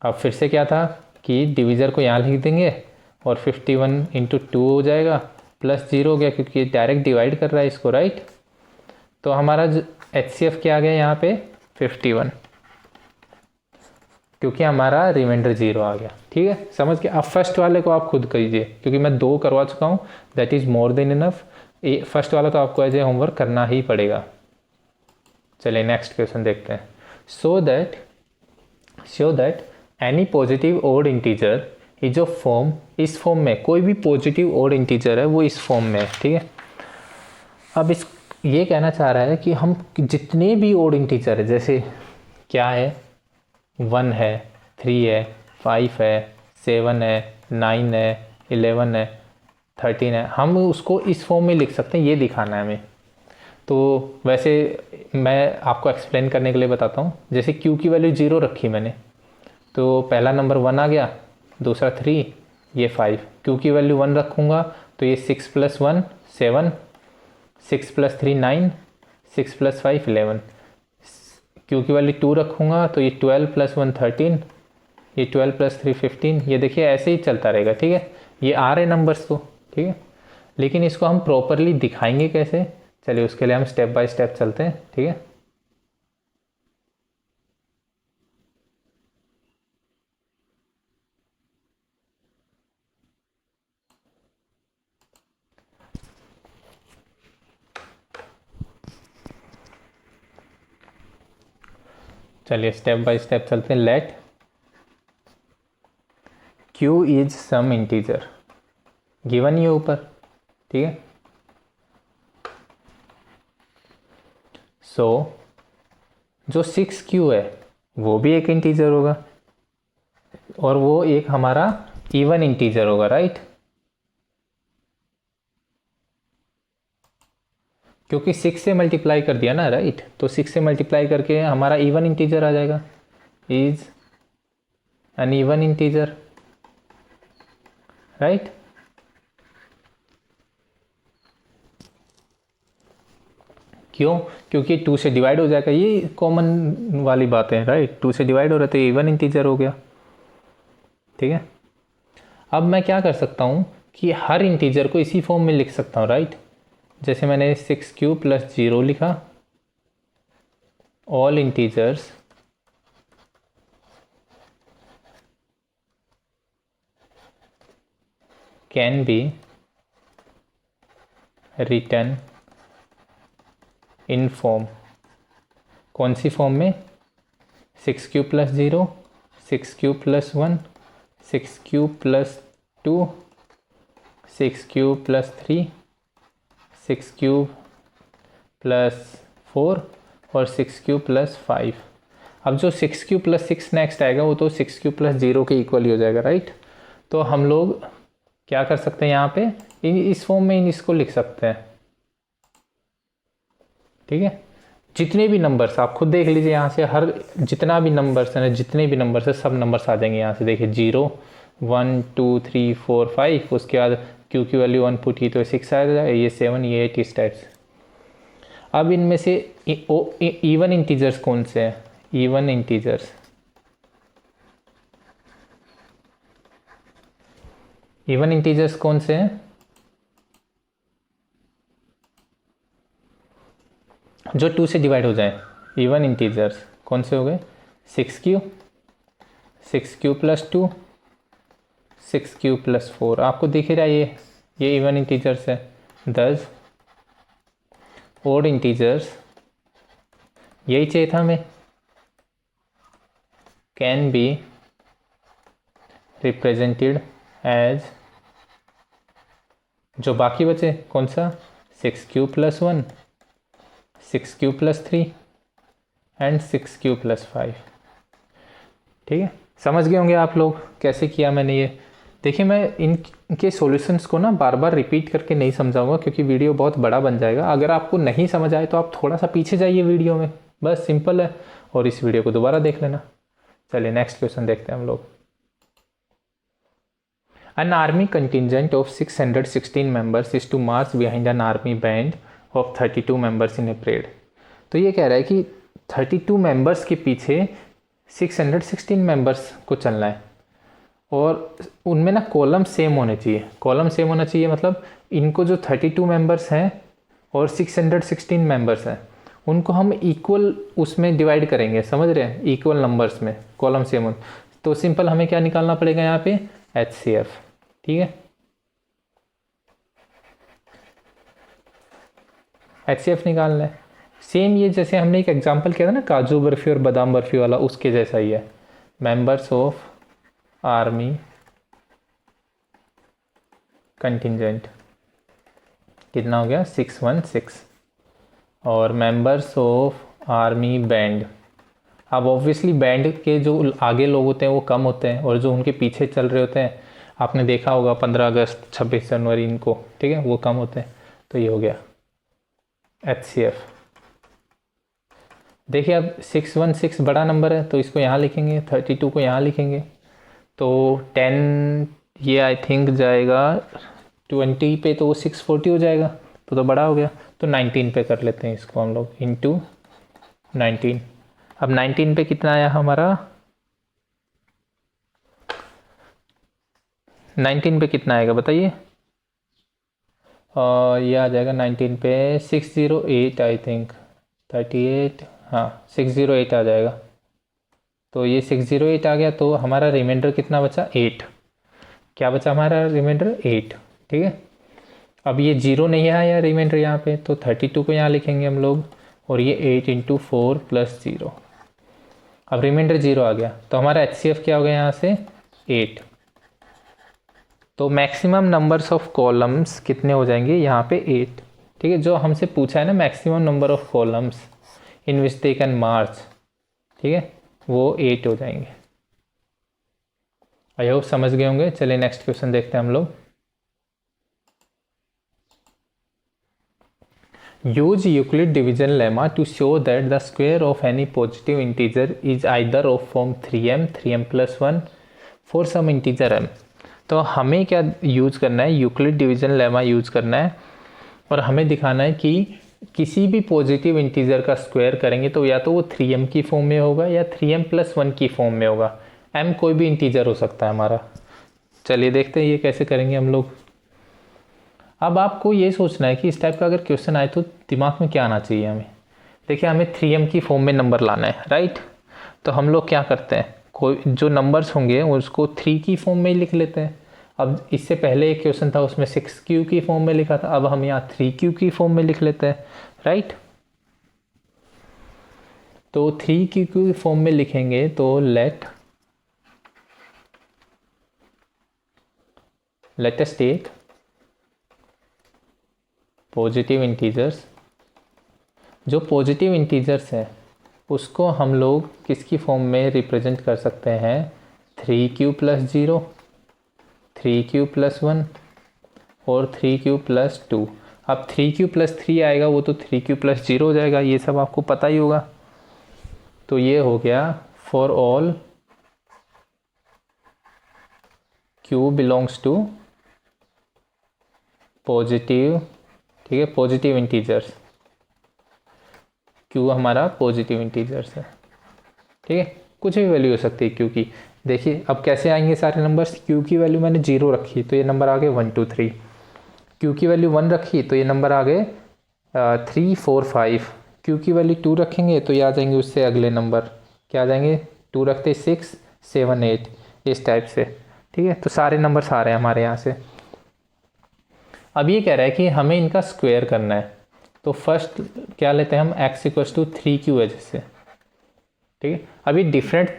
अब फिर से क्या था कि डिवीज़र को यहाँ लिख देंगे और 51 इंटू 2 हो जाएगा, प्लस 0 हो गया क्योंकि ये डायरेक्ट डिवाइड कर रहा है इसको, राइट। तो हमारा HCF क्या आ गया यहाँ पे, 51, क्योंकि हमारा रिमाइंडर 0 आ गया, ठीक है, समझ के। अब फर्स्ट वाले को आप खुद कीजिए, क्योंकि मैं 2 करवा चुका हूँ, that is more than enough. First वाला तो आपको एज ए होमवर्क करना ही पड़ेगा। चलिए नेक्स्ट क्वेश्चन देखते हैं। So that any positive odd integer is of form, इस फॉर्म में कोई भी पॉजिटिव ओड इंटीजर है वो इस फॉर्म में है, ठीक है। अब इस ये कहना चाह रहा है कि हम जितने भी ओड इंटीजर है, जैसे क्या है, 1 है, 3 है, 5 है, 7 है, 9 है, 11 है, 13 है, हम उसको इस फॉर्म में लिख सकते हैं, ये दिखाना है हमें। तो वैसे मैं आपको एक्सप्लेन करने के लिए बताता हूँ। जैसे Q की वैल्यू 0 रखी मैंने, तो पहला नंबर 1 आ गया, दूसरा 3, ये 5। Q की वैल्यू 1 रखूँगा तो ये 6 + 1 7, 6 + 3 9, 6 + 5 11। Q की वैल्यू 2 रखूँगा तो ये 12 + 1 13, ये 12 + 3 15। ये देखिए ऐसे ही चलता रहेगा, ठीक है। ये आ रहे नंबर्स तो, ठीक है, लेकिन इसको हम प्रॉपरली दिखाएंगे कैसे, चलिए उसके लिए हम स्टेप बाय स्टेप चलते हैं, ठीक है। चलिए स्टेप बाय स्टेप चलते हैं। Let Q is some integer, given ही है ऊपर, ठीक है। सो जो 6Q है वो भी एक इंटीजर होगा और वो एक हमारा इवन इंटीजर होगा, राइट। क्योंकि 6 से मल्टीप्लाई कर दिया ना, राइट, तो 6 से मल्टीप्लाई करके हमारा इवन इंटीजर आ जाएगा, is an even integer, right. क्यों, क्योंकि 2 से डिवाइड हो जाएगा, ये कॉमन वाली बात है, राइट। 2 से डिवाइड हो रहा है तो इवन इंटीजर हो गया, ठीक है। अब मैं क्या कर सकता हूँ कि हर इंटीजर को इसी फॉर्म में लिख सकता हूँ, राइट। जैसे मैंने 6Q + 0 लिखा, all integers can be written in form, कौन सी फॉर्म में, 6Q + 0, 6Q + 1, 6Q + 2, 6Q + 3, 6Q + 4 और 6Q + 5। अब जो 6 क्यू प्लस 6 नेक्स्ट आएगा वो तो 6 क्यू प्लस 0 के इक्वल ही हो जाएगा, राइट। तो हम लोग क्या कर सकते हैं यहाँ पे, इस फॉर्म में इसको लिख सकते हैं, ठीक है। जितने भी नंबर्स आप खुद देख लीजिए यहाँ से, हर जितना भी नंबर्स है ना, जितने भी नंबर्स है सब नंबर्स आ जाएंगे यहाँ से। देखिए 0 1 2 3 4 5, उसके बाद क्यू की वैल्यू 1 पुट की तो 6 आ जाएगा, ये 7 ये 8 इस टाइप से। अब इनमें से इवन इंटीजर्स कौन से हैं, इवन इंटीजर्स, इवन इंटीजर्स कौन से हैं, जो 2 से डिवाइड हो जाए। इवन इंटीजर्स कौन से हो गए, 6 Q, 6 Q plus 2, 6 Q plus 4, आपको दिख ही रहा है ये इवन इंटीजर्स है। 10 ओड इंटीजर्स, यही चाहिए था हमें, कैन बी रिप्रेजेंटेड एज, जो बाकी बचे कौन सा, 6 Q plus 1, 6 Q plus 3 and 6 Q plus 5। ठीक है, समझ गए होंगे आप लोग कैसे किया मैंने ये। देखिए मैं इनके सॉल्यूशंस को ना बार बार रिपीट करके नहीं समझाऊंगा क्योंकि वीडियो बहुत बड़ा बन जाएगा। अगर आपको नहीं समझ आए तो आप थोड़ा सा पीछे जाइए वीडियो में, बस सिंपल है, और इस वीडियो को दोबारा देख लेना। चलिए नेक्स्ट क्वेश्चन देखते हैं हम लोग। An army contingent of 616 members is to march behind an army band of 32 members in a parade। तो ये कह रहा है कि 32 मेंबर्स के पीछे 616 मेंबर्स को चलना है और उनमें ना कॉलम सेम होने चाहिए। कॉलम सेम होना चाहिए मतलब इनको जो 32 मेंबर्स हैं और 616 मेंबर्स हैं उनको हम इक्वल उसमें डिवाइड करेंगे, समझ रहे हैं, इक्वल नंबर्स में कॉलम सेम हो। तो सिंपल हमें क्या निकालना पड़ेगा यहाँ पे, HCF। ठीक है, HCF निकालना है। सेम ये जैसे हमने एक एग्जांपल किया था ना काजू बर्फी और बादाम बर्फी वाला, उसके जैसा ही है। मेंबर्स ऑफ आर्मी कंटिंजेंट कितना हो गया, 616, और मेंबर्स ऑफ आर्मी बैंड। अब ऑब्वियसली बैंड के जो आगे लोग होते हैं वो कम होते हैं और जो उनके पीछे चल रहे होते हैं, आपने देखा होगा 15 अगस्त 26 जनवरी इनको, ठीक है, वो कम होते हैं। तो ये हो गया HCF। देखिए अब 616 बड़ा नंबर है तो इसको यहाँ लिखेंगे, 32 को यहाँ लिखेंगे, तो 10 ये आई थिंक जाएगा 20 पे, तो वो 640 हो जाएगा, तो बड़ा हो गया। तो 19 पे कर लेते हैं इसको हम लोग, इंटू 19। अब 19 पे कितना आया हमारा, 19 पे कितना आएगा बताइए। ये आ जाएगा 19 पे 608 आई थिंक, 38, हाँ 608 आ जाएगा। तो ये 608 आ गया, तो हमारा रिमाइंडर कितना बचा, 8। क्या बचा हमारा रिमाइंडर, 8। ठीक है, अब ये 0 नहीं आया रिमाइंडर यहाँ पे, तो 32 को यहाँ लिखेंगे हम लोग, और ये 8 × 4 + 0। अब रिमाइंडर 0 आ गया, तो हमारा HCF क्या हो गया यहाँ से, 8। तो मैक्सिमम नंबर्स ऑफ कॉलम्स कितने हो जाएंगे यहाँ पे, 8। ठीक है, जो हमसे पूछा है ना maximum number of columns in which they can march, ठीक है, वो 8 हो जाएंगे। आई होप समझ गए होंगे। चलिए नेक्स्ट क्वेश्चन देखते हैं हम लोग। Use Euclid division lemma to show that the square of any positive integer is either of form 3m 3m+1 for some integer m। तो हमें क्या यूज करना है, यूक्लिड डिवीजन लेमा यूज करना है और हमें दिखाना है कि किसी भी पॉजिटिव इंटीजर का स्क्वायर करेंगे तो या तो वो 3m की फॉर्म में होगा या 3m+1 की फॉर्म में होगा। m कोई भी इंटीजर हो सकता है हमारा। चलिए देखते हैं ये कैसे करेंगे हम लोग। अब आपको ये सोचना है कि इस टाइप का अगर क्वेश्चन आए तो दिमाग में क्या आना चाहिए हमें। देखिए हमें 3m की फॉर्म में नंबर लाना है, राइट। तो हम लोग क्या करते हैं, कोई जो नंबर्स होंगे उसको 3 की फॉर्म में ही लिख लेते हैं। अब इससे पहले एक क्वेश्चन था उसमें 6q की फॉर्म में लिखा था, अब हम यहाँ 3q की फॉर्म में लिख लेते हैं, राइट। तो 3q की फॉर्म में लिखेंगे तो let us take positive integers. जो पॉजिटिव इंटीजर्स हैं उसको हम लोग किसकी फॉर्म में रिप्रेजेंट कर सकते हैं, 3q + 0, 3q + 1 और 3q + 2। अब 3q + 3 आएगा वो तो 3q + 0 हो जाएगा, ये सब आपको पता ही होगा। तो ये हो गया for all q belongs to positive, ठीक है, पॉजिटिव इंटीजर्स। q हमारा पॉजिटिव इंटीजर्स है, ठीक है, कुछ भी वैल्यू हो सकती है q की। देखिए अब कैसे आएंगे सारे नंबर्स, q की वैल्यू मैंने 0 रखी तो ये नंबर आ गए 1 2 3, q की वैल्यू 1 रखी तो ये नंबर आ गए 3 4 5, q की वैल्यू 2 रखेंगे तो ये आ जाएंगे उससे अगले नंबर, क्या आ जाएंगे, 2 रखते 6 7 8, इस टाइप से, ठीक है। तो सारे नंबर्स आ रहे हैं हमारे यहाँ से। अब ये कह रहा है कि हमें इनका स्क्वायर करना है, तो फर्स्ट क्या लेते हैं हम, x = 3q है जैसे, ठीक है। अभी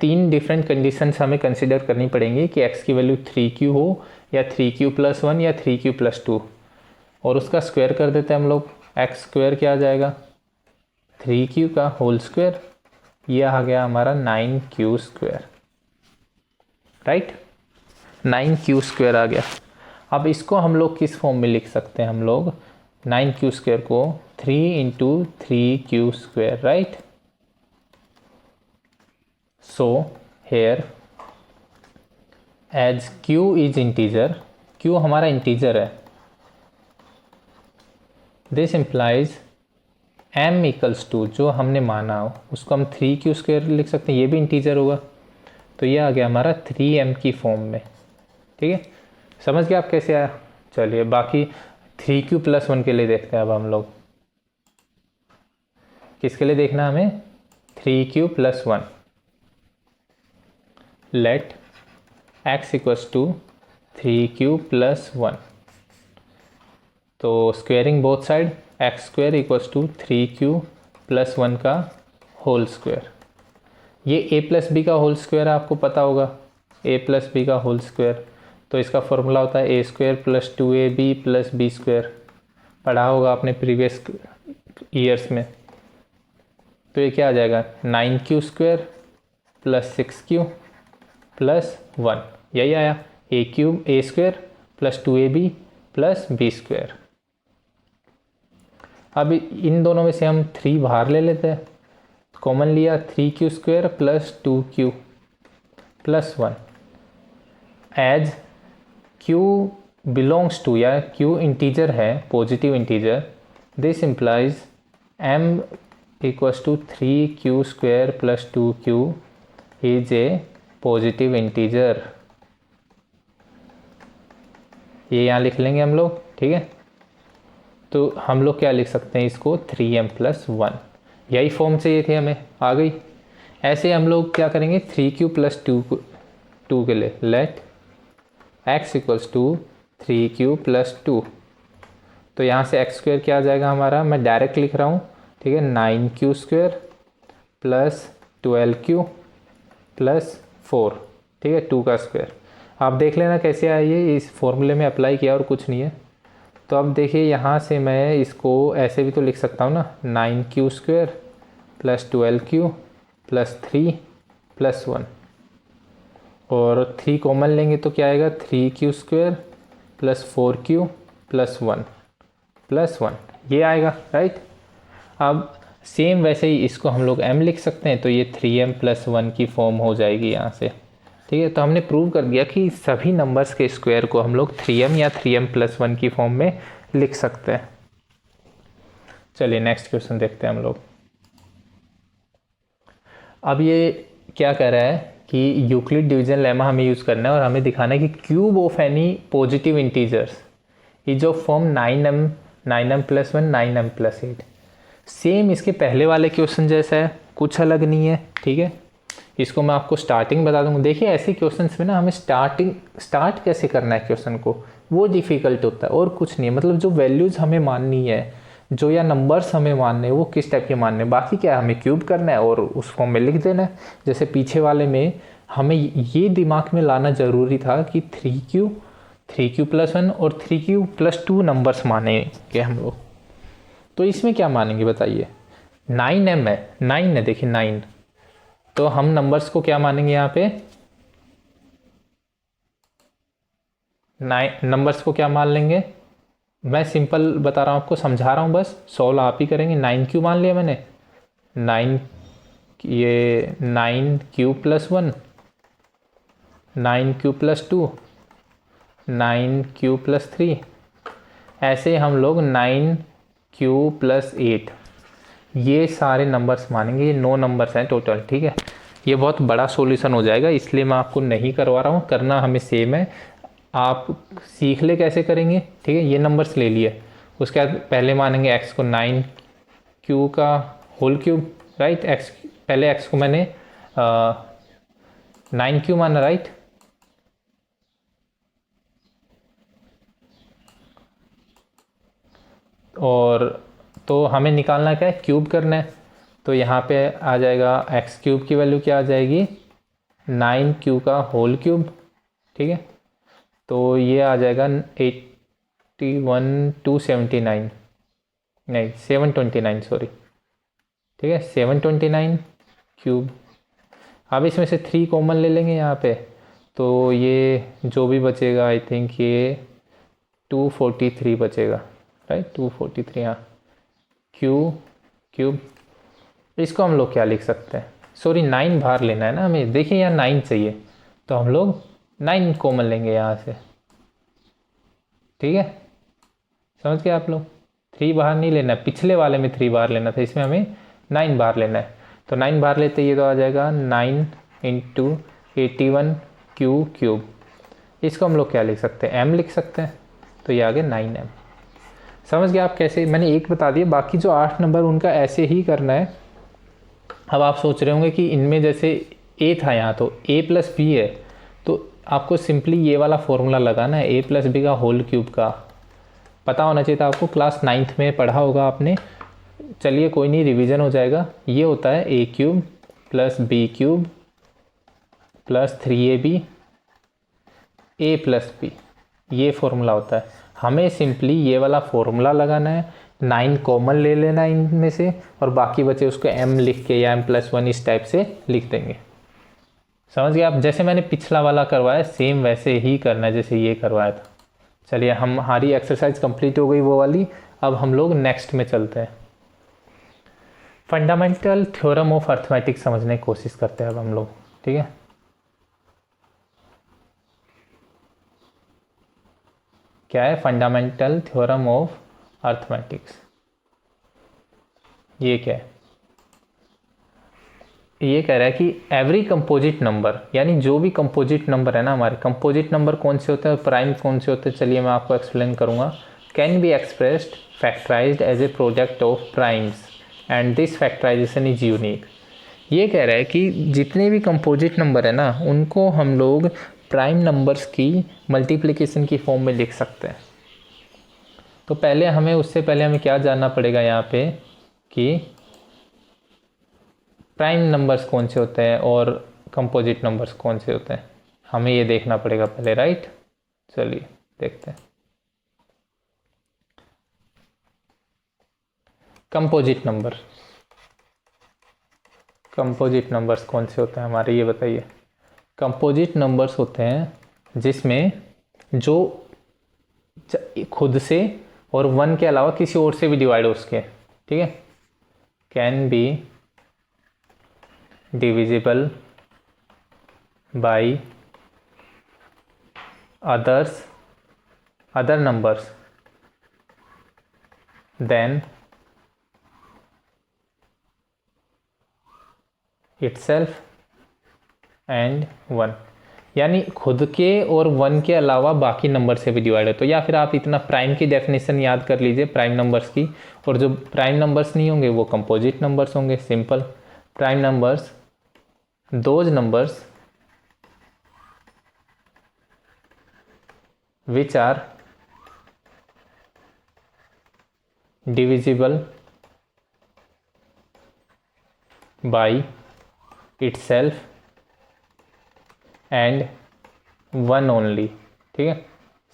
तीन डिफरेंट कंडीशंस हमें कंसिडर करनी पड़ेंगी कि x की वैल्यू 3q हो या 3q + 1 या 3q + 2, और उसका स्क्वायर कर देते हैं हम लोग। x² क्या आ जाएगा, 3q का होल स्क्वायर, ये आ गया हमारा 9q², राइट, 9q² आ गया। अब इसको हम लोग किस फॉर्म में लिख सकते हैं, हम लोग 9q² को 3 × 3q², right. So here as q is integer, q हमारा इंटीजर है, this implies m = जो हमने माना हो उसको हम 3q² लिख सकते हैं, ये भी इंटीजर होगा, तो ये आ गया हमारा 3m की फॉर्म में, ठीक है। समझ गए आप कैसे आया। चलिए बाकी 3q + 1 के लिए देखते हैं अब हम लोग, किसके लिए देखना हमें, 3q + 1। लेट x = 3q + 1, तो squaring both side, x² = 3q + 1 का होल स्क्वायर। ये a + b का होल स्क्वायर आपको पता होगा, a + b का होल स्क्वायर, तो इसका फॉर्मूला होता है a² + 2ab + b², पढ़ा होगा आपने प्रीवियस ईयर्स में। तो ये क्या आ जाएगा, 9q² + 6q + 1, यही आया, a² + 2ab + b²। अब इन दोनों में से हम 3 बाहर ले लेते हैं, कॉमन लिया, 3q² + 2q + 1, as q belongs to, या q इंटीजर है, positive integer, this implies m = 3q² + 2q is a positive integer. ये यहाँ लिख लेंगे हम लोग, ठीक है। तो हम लोग क्या लिख सकते हैं इसको, 3m + 1, यही फॉर्म चाहिए थी हमें, आ गई। ऐसे हम लोग क्या करेंगे, 3q + 2 के लिए, लेट x = 3q + 2, तो यहाँ से x² क्या आ जाएगा हमारा, मैं डायरेक्ट लिख रहा हूँ, ठीक है, 9q² + 12q + 4, ठीक है, 2 का स्क्वायर। आप देख लेना कैसे आया, ये इस फॉर्मूले में अप्लाई किया और कुछ नहीं है। तो अब देखिए यहाँ से मैं इसको ऐसे भी तो लिख सकता हूँ ना, 9q² + 12q + 3 + 1, और 3 कॉमन लेंगे तो क्या आएगा, 3q² + 4q + 1 + 1, ये आएगा, राइट। अब सेम वैसे ही इसको हम लोग m लिख सकते हैं, तो ये 3m + 1 की फॉर्म हो जाएगी यहाँ से, ठीक है। तो हमने प्रूव कर दिया कि सभी नंबर्स के स्क्वायर को हम लोग 3m या 3m + 1 की फॉर्म में लिख सकते हैं। चलिए नेक्स्ट क्वेश्चन देखते हैं हम लोग। अब ये क्या कह रहा है कि यूक्लिड डिवीजन लेमा हमें यूज़ करना है और हमें दिखाना है कि cube of any positive integers is of form 9m + 1 9m + 8। Same इसके पहले वाले क्वेश्चन जैसा है, कुछ अलग नहीं है, ठीक है। इसको मैं आपको स्टार्टिंग बता दूंगा। देखिए ऐसे क्वेश्चंस में ना हमें स्टार्ट कैसे करना है क्वेश्चन को, वो डिफ़िकल्ट होता है और कुछ नहीं है। मतलब जो वैल्यूज़ हमें माननी है, जो या नंबर्स हमें मानने हैं, वो किस टाइप के मानने हैं, बाकी क्या है हमें क्यूब करना है और उस फॉर्म में लिख देना है। जैसे पीछे वाले में हमें ये दिमाग में लाना ज़रूरी था कि 3q + 1 और 3q + 2 नंबर्स मानेंगे हम लोग। तो इसमें क्या मानेंगे बताइए, 9m है, 9 है, देखिए 9। तो हम नंबर्स को क्या मानेंगे यहाँ पे, 9 नंबर्स को क्या मान लेंगे, मैं सिंपल बता रहा हूँ आपको, समझा रहा हूँ बस, सॉल्व आप ही करेंगे। 9 क्यू मान लिया मैंने, 9, ये 9 क्यू+1, 9 क्यू+2, 9 क्यू+3, ऐसे हम लोग 9 क्यू+8, ये सारे नंबर्स मानेंगे। ये 9 नंबर्स हैं टोटल, ठीक है। ये बहुत बड़ा सॉल्यूशन हो जाएगा, इसलिए मैं आपको नहीं करवा रहा हूँ, करना हमें सेम है। आप सीख ले कैसे करेंगे, ठीक है। ये नंबर्स ले लिए, उसके बाद पहले मानेंगे x को 9 क्यू का होल क्यूब, राइट। x पहले x को मैंने 9 क्यू माना, राइट। और तो हमें निकालना क्या है, क्यूब करना है। तो यहाँ पे आ जाएगा x³ की वैल्यू क्या आ जाएगी, 9 क्यू का होल क्यूब, ठीक है। तो ये आ जाएगा 81,279, नहीं 729, सॉरी, ठीक है, 729 क्यूब। अब इसमें से 3 कॉमन ले लेंगे यहाँ पे, तो ये जो भी बचेगा आई थिंक ये 243 बचेगा, राइट, 243, हाँ, क्यूब। इसको हम लोग क्या लिख सकते हैं, सॉरी 9 बाहर लेना है ना हमें, देखिए यहाँ 9 चाहिए, तो हम लोग 9 कॉमन लेंगे यहाँ से, ठीक है। समझ गए आप लोग, 3 बाहर नहीं लेना है, पिछले वाले में 3 बाहर लेना था, इसमें हमें 9 बाहर लेना है। तो 9 बाहर लेते ये तो आ जाएगा 9 × 81 क्यूब। इसको हम लोग क्या लिख सकते हैं, m लिख सकते हैं, तो ये आ गया 9m। समझ गए आप कैसे, मैंने एक बता दिया, बाकी जो 8 नंबर उनका ऐसे ही करना है। अब आप सोच रहे होंगे कि इनमें जैसे a था यहाँ, तो a+b है, तो आपको सिंपली ये वाला फॉर्मूला लगाना है, a+b का होल क्यूब का पता होना चाहिए था आपको, क्लास 9th में पढ़ा होगा आपने। चलिए कोई नहीं, रिवीजन हो जाएगा। ये होता है a³ + b³ + 3ab a+b, ये फॉर्मूला होता है। हमें सिंपली ये वाला फॉर्मूला लगाना है, 9 कॉमन ले लेना है इनमें से, और बाकी बचे उसको m लिख के या m+1 इस टाइप से लिख देंगे। समझ गए आप, जैसे मैंने पिछला वाला करवाया सेम वैसे ही करना है जैसे ये करवाया था। चलिए हमारी एक्सरसाइज कंप्लीट हो गई वो वाली। अब हम लोग नेक्स्ट में चलते हैं, फंडामेंटल थ्योरम ऑफ अर्थमेटिक समझने की कोशिश करते हैं अब हम लोग, ठीक है। क्या है फंडामेंटल थ्योरम ऑफ अर्थमेटिक्स, ये क्या है, ये कह रहा है कि एवरी कंपोजिट नंबर, यानी जो भी कंपोजिट नंबर है ना हमारे, कंपोजिट नंबर कौन से होते हैं और प्राइम कौन से होते हैं, चलिए मैं आपको एक्सप्लेन करूंगा। Can be expressed factorized as a product of primes and this factorization is unique. ये कह रहा है कि जितने भी कंपोजिट नंबर है ना उनको हम लोग प्राइम नंबर्स की मल्टीप्लिकेशन की फॉर्म में लिख सकते हैं। तो पहले हमें, उससे पहले हमें क्या जानना पड़ेगा यहाँ पे कि प्राइम नंबर्स कौन से होते हैं और कंपोजिट नंबर्स कौन से होते हैं, हमें ये देखना पड़ेगा पहले, राइट। चलिए देखते हैं। कंपोजिट नंबर्स कौन से होते हैं हमारे, ये बताइए। कंपोजिट नंबर्स होते हैं जिसमें जो खुद से और 1 के अलावा किसी और से भी डिवाइड हो सके, ठीक है। Can be divisible by other numbers than itself and 1, यानी खुद के और 1 के अलावा बाकी नंबर से भी डिवाइड है। तो या फिर आप इतना प्राइम की डेफिनेशन याद कर लीजिए प्राइम नंबर्स की, और जो प्राइम नंबर्स नहीं होंगे वो कंपोजिट नंबर्स होंगे। Simple, prime numbers those numbers which are divisible by itself and 1 only, ठीक है।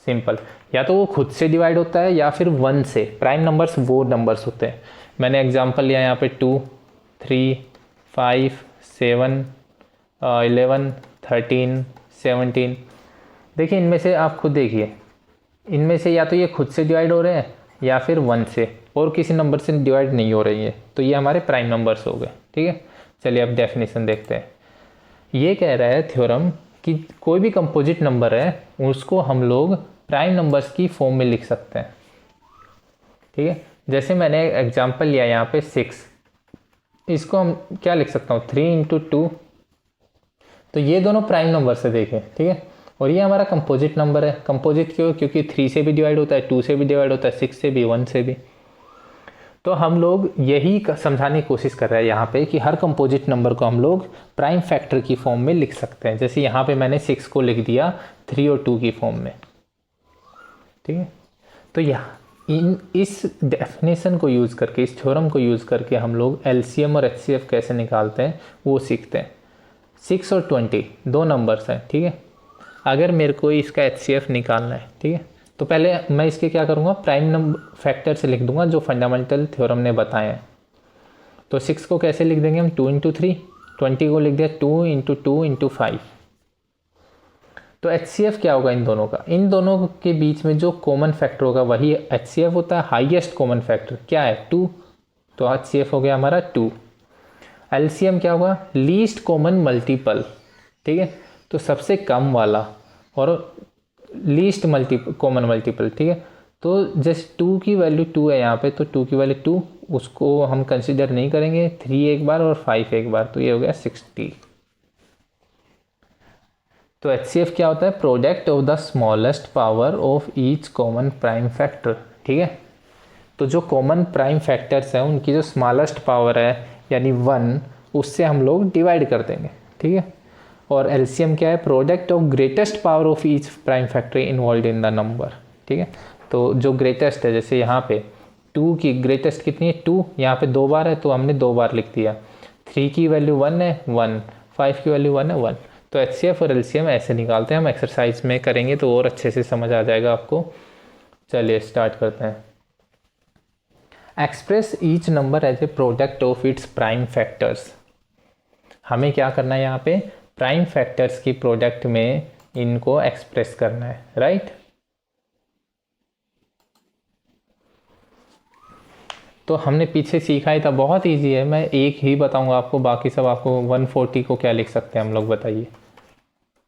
सिंपल, या तो वो खुद से डिवाइड होता है या फिर 1 से। प्राइम नंबर्स वो नंबर्स होते हैं, मैंने एग्जांपल लिया यहाँ पे 2, 3, 5, 7, 11, 13, 17। देखिए इनमें से आप खुद देखिए, इनमें से या तो ये खुद से डिवाइड हो रहे हैं या फिर 1 से, और किसी नंबर से डिवाइड नहीं हो रही है, तो ये हमारे प्राइम नंबर्स हो गए। ठीक है, चलिए अब डेफिनेशन देखते हैं। ये कह रहा है थ्योरम कि कोई भी कंपोजिट नंबर है उसको हम लोग प्राइम नंबर्स की फॉर्म में लिख सकते हैं। ठीक है, जैसे मैंने एग्जांपल लिया यहाँ पे 6, इसको हम क्या लिख सकता हूँ 3 × 2, तो ये दोनों प्राइम नंबर से देखें। ठीक है, और ये हमारा कंपोजिट नंबर है। कंपोजिट क्यों? क्योंकि 3 से भी डिवाइड होता है, 2 से भी डिवाइड होता है, 6 से भी, 1 से भी। तो हम लोग यही समझाने की कोशिश कर रहे हैं यहाँ पे कि हर कंपोजिट नंबर को हम लोग प्राइम फैक्टर की फॉर्म में लिख सकते हैं। जैसे यहाँ पे मैंने 6 को लिख दिया 3 और 2 की फॉर्म में। ठीक है, तो इस डेफिनेशन को यूज़ करके, इस थ्योरम को यूज़ करके हम लोग एलसीएम और एचसीएफ कैसे निकालते हैं वो सीखते हैं। 6 और 20 दो नंबर्स हैं। ठीक है, अगर मेरे को इसका एचसीएफ निकालना है, ठीक है, तो पहले मैं इसके क्या करूँगा, प्राइम नंबर फैक्टर से लिख दूंगा जो फंडामेंटल थ्योरम ने बताए हैं। तो 6 को कैसे लिख देंगे हम 2 × 3, 20 को लिख दिया 2 × 2 × 5। तो एचसीएफ क्या होगा इन दोनों का? इन दोनों के बीच में जो कॉमन फैक्टर होगा वही एचसीएफ होता है। हाईएस्ट कॉमन फैक्टर क्या है 2, तो एचसीएफ हो गया हमारा 2। एलसीएम क्या होगा? Least common multiple. ठीक है, तो सबसे कम वाला और लीस्ट कॉमन मल्टीपल। ठीक है, तो जैसे 2 की वैल्यू 2 है यहाँ पे, तो 2 की वैल्यू 2, उसको हम कंसिडर नहीं करेंगे। 3 एक बार और 5 एक बार, तो ये हो गया 60। तो एचसीएफ क्या होता है? Product of the smallest power of each common prime factor. ठीक है, तो जो कॉमन प्राइम फैक्टर्स हैं उनकी जो स्मॉलेस्ट पावर है यानी 1, उससे हम लोग डिवाइड कर देंगे। ठीक है, और एलसीएम क्या है? Product of greatest power of each prime factor involve in the number. ठीक है, तो जो ग्रेटेस्ट है, जैसे यहाँ पे 2 की ग्रेटेस्ट कितनी है 2, यहाँ पे 2 बार है तो हमने 2 बार लिख दिया। 3 की वैल्यू 1 है 1, 5 की वैल्यू 1 है 1। तो एचसीएफ और एलसीएम ऐसे निकालते हैं। हम एक्सरसाइज में करेंगे तो और अच्छे से समझ आ जाएगा आपको। चलिए स्टार्ट करते हैं। Express each number as a product of its prime factors. हमें क्या करना है यहाँ पे? प्राइम फैक्टर्स की प्रोडक्ट में इनको एक्सप्रेस करना है, राइट। तो हमने पीछे सीखा ही था, बहुत इजी है। मैं एक ही बताऊंगा आपको, बाकी सब आपको 140 को क्या लिख सकते हैं हम लोग, बताइए।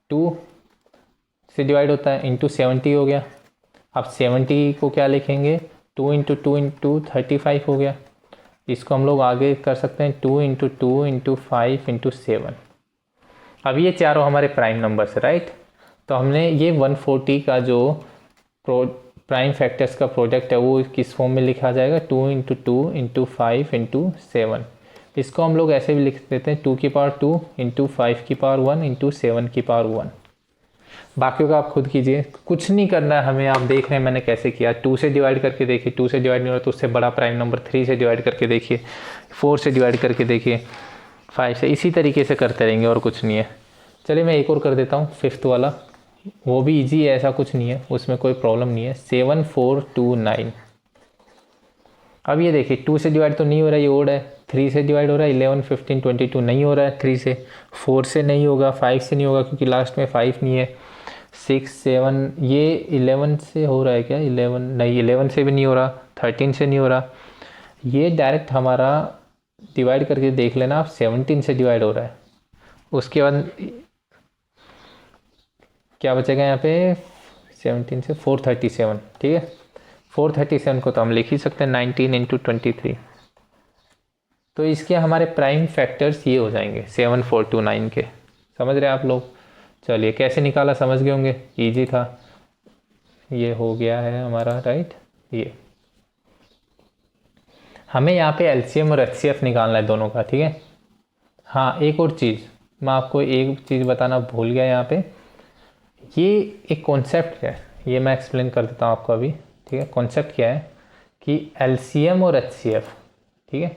2 से डिवाइड होता है, इंटू 70 हो गया। अब 70 को क्या लिखेंगे? 2 × 2 × 35 हो गया। इसको हम लोग आगे कर सकते हैं 2 × 2 × 5 × 7। अब ये चारों हमारे प्राइम नंबर्स है, राइट। तो हमने ये 140 का जो प्राइम फैक्टर्स का प्रोडक्ट है वो किस फॉर्म में लिखा जाएगा? 2 × 2 × 5 × 7। इसको हम लोग ऐसे भी लिख देते हैं 2 की पावर 2 × 5 की पावर 1 × 7 की पावर 1। बाकियों का आप खुद कीजिए, कुछ नहीं करना है हमें। आप देख रहे हैं मैंने कैसे किया। 2 से डिवाइड करके देखिए, 2 से डिवाइड नहीं हो रहा तो उससे बड़ा प्राइम नंबर 3 से डिवाइड करके देखिए, 4 से डिवाइड करके देखिए, 5 से। इसी तरीके से करते रहेंगे और कुछ नहीं है। चलिए मैं एक और कर देता हूँ, 5th वाला। वो भी इजी है, ऐसा कुछ नहीं है, उसमें कोई प्रॉब्लम नहीं है। 7 4 2 9। अब ये देखिए 2 से डिवाइड तो नहीं हो रहा है, ये ओड है। 3 से डिवाइड हो रहा है, 11 15 22 नहीं हो रहा है 3 से। 4 से नहीं होगा, 5 से नहीं होगा क्योंकि लास्ट में 5 नहीं है। 6 7, ये 11 से हो रहा है क्या? 11 नहीं, 11 से भी नहीं हो रहा, 13 से नहीं हो रहा। ये डायरेक्ट हमारा डिवाइड करके देख लेना आप, 17 से डिवाइड हो रहा है। उसके बाद क्या बचेगा यहाँ पे? 17 से 437। ठीक है, 437 को तो हम लिख ही सकते हैं 19 × 23। तो इसके हमारे प्राइम फैक्टर्स ये हो जाएंगे 7 4 2 9 के। समझ रहे हैं आप लोग? चलिए कैसे निकाला समझ गए होंगे, ईजी था। ये हो गया है हमारा, राइट। ये हमें यहाँ पे एलसीएम और एचसीएफ निकालना है दोनों का। ठीक है, हाँ एक और चीज़ मैं आपको एक चीज़ बताना भूल गया यहाँ पे। ये एक कॉन्सेप्ट है, ये मैं एक्सप्लेन कर देता हूँ आपको अभी। ठीक है, कॉन्सेप्ट क्या है कि एलसीएम और एचसीएफ, ठीक है,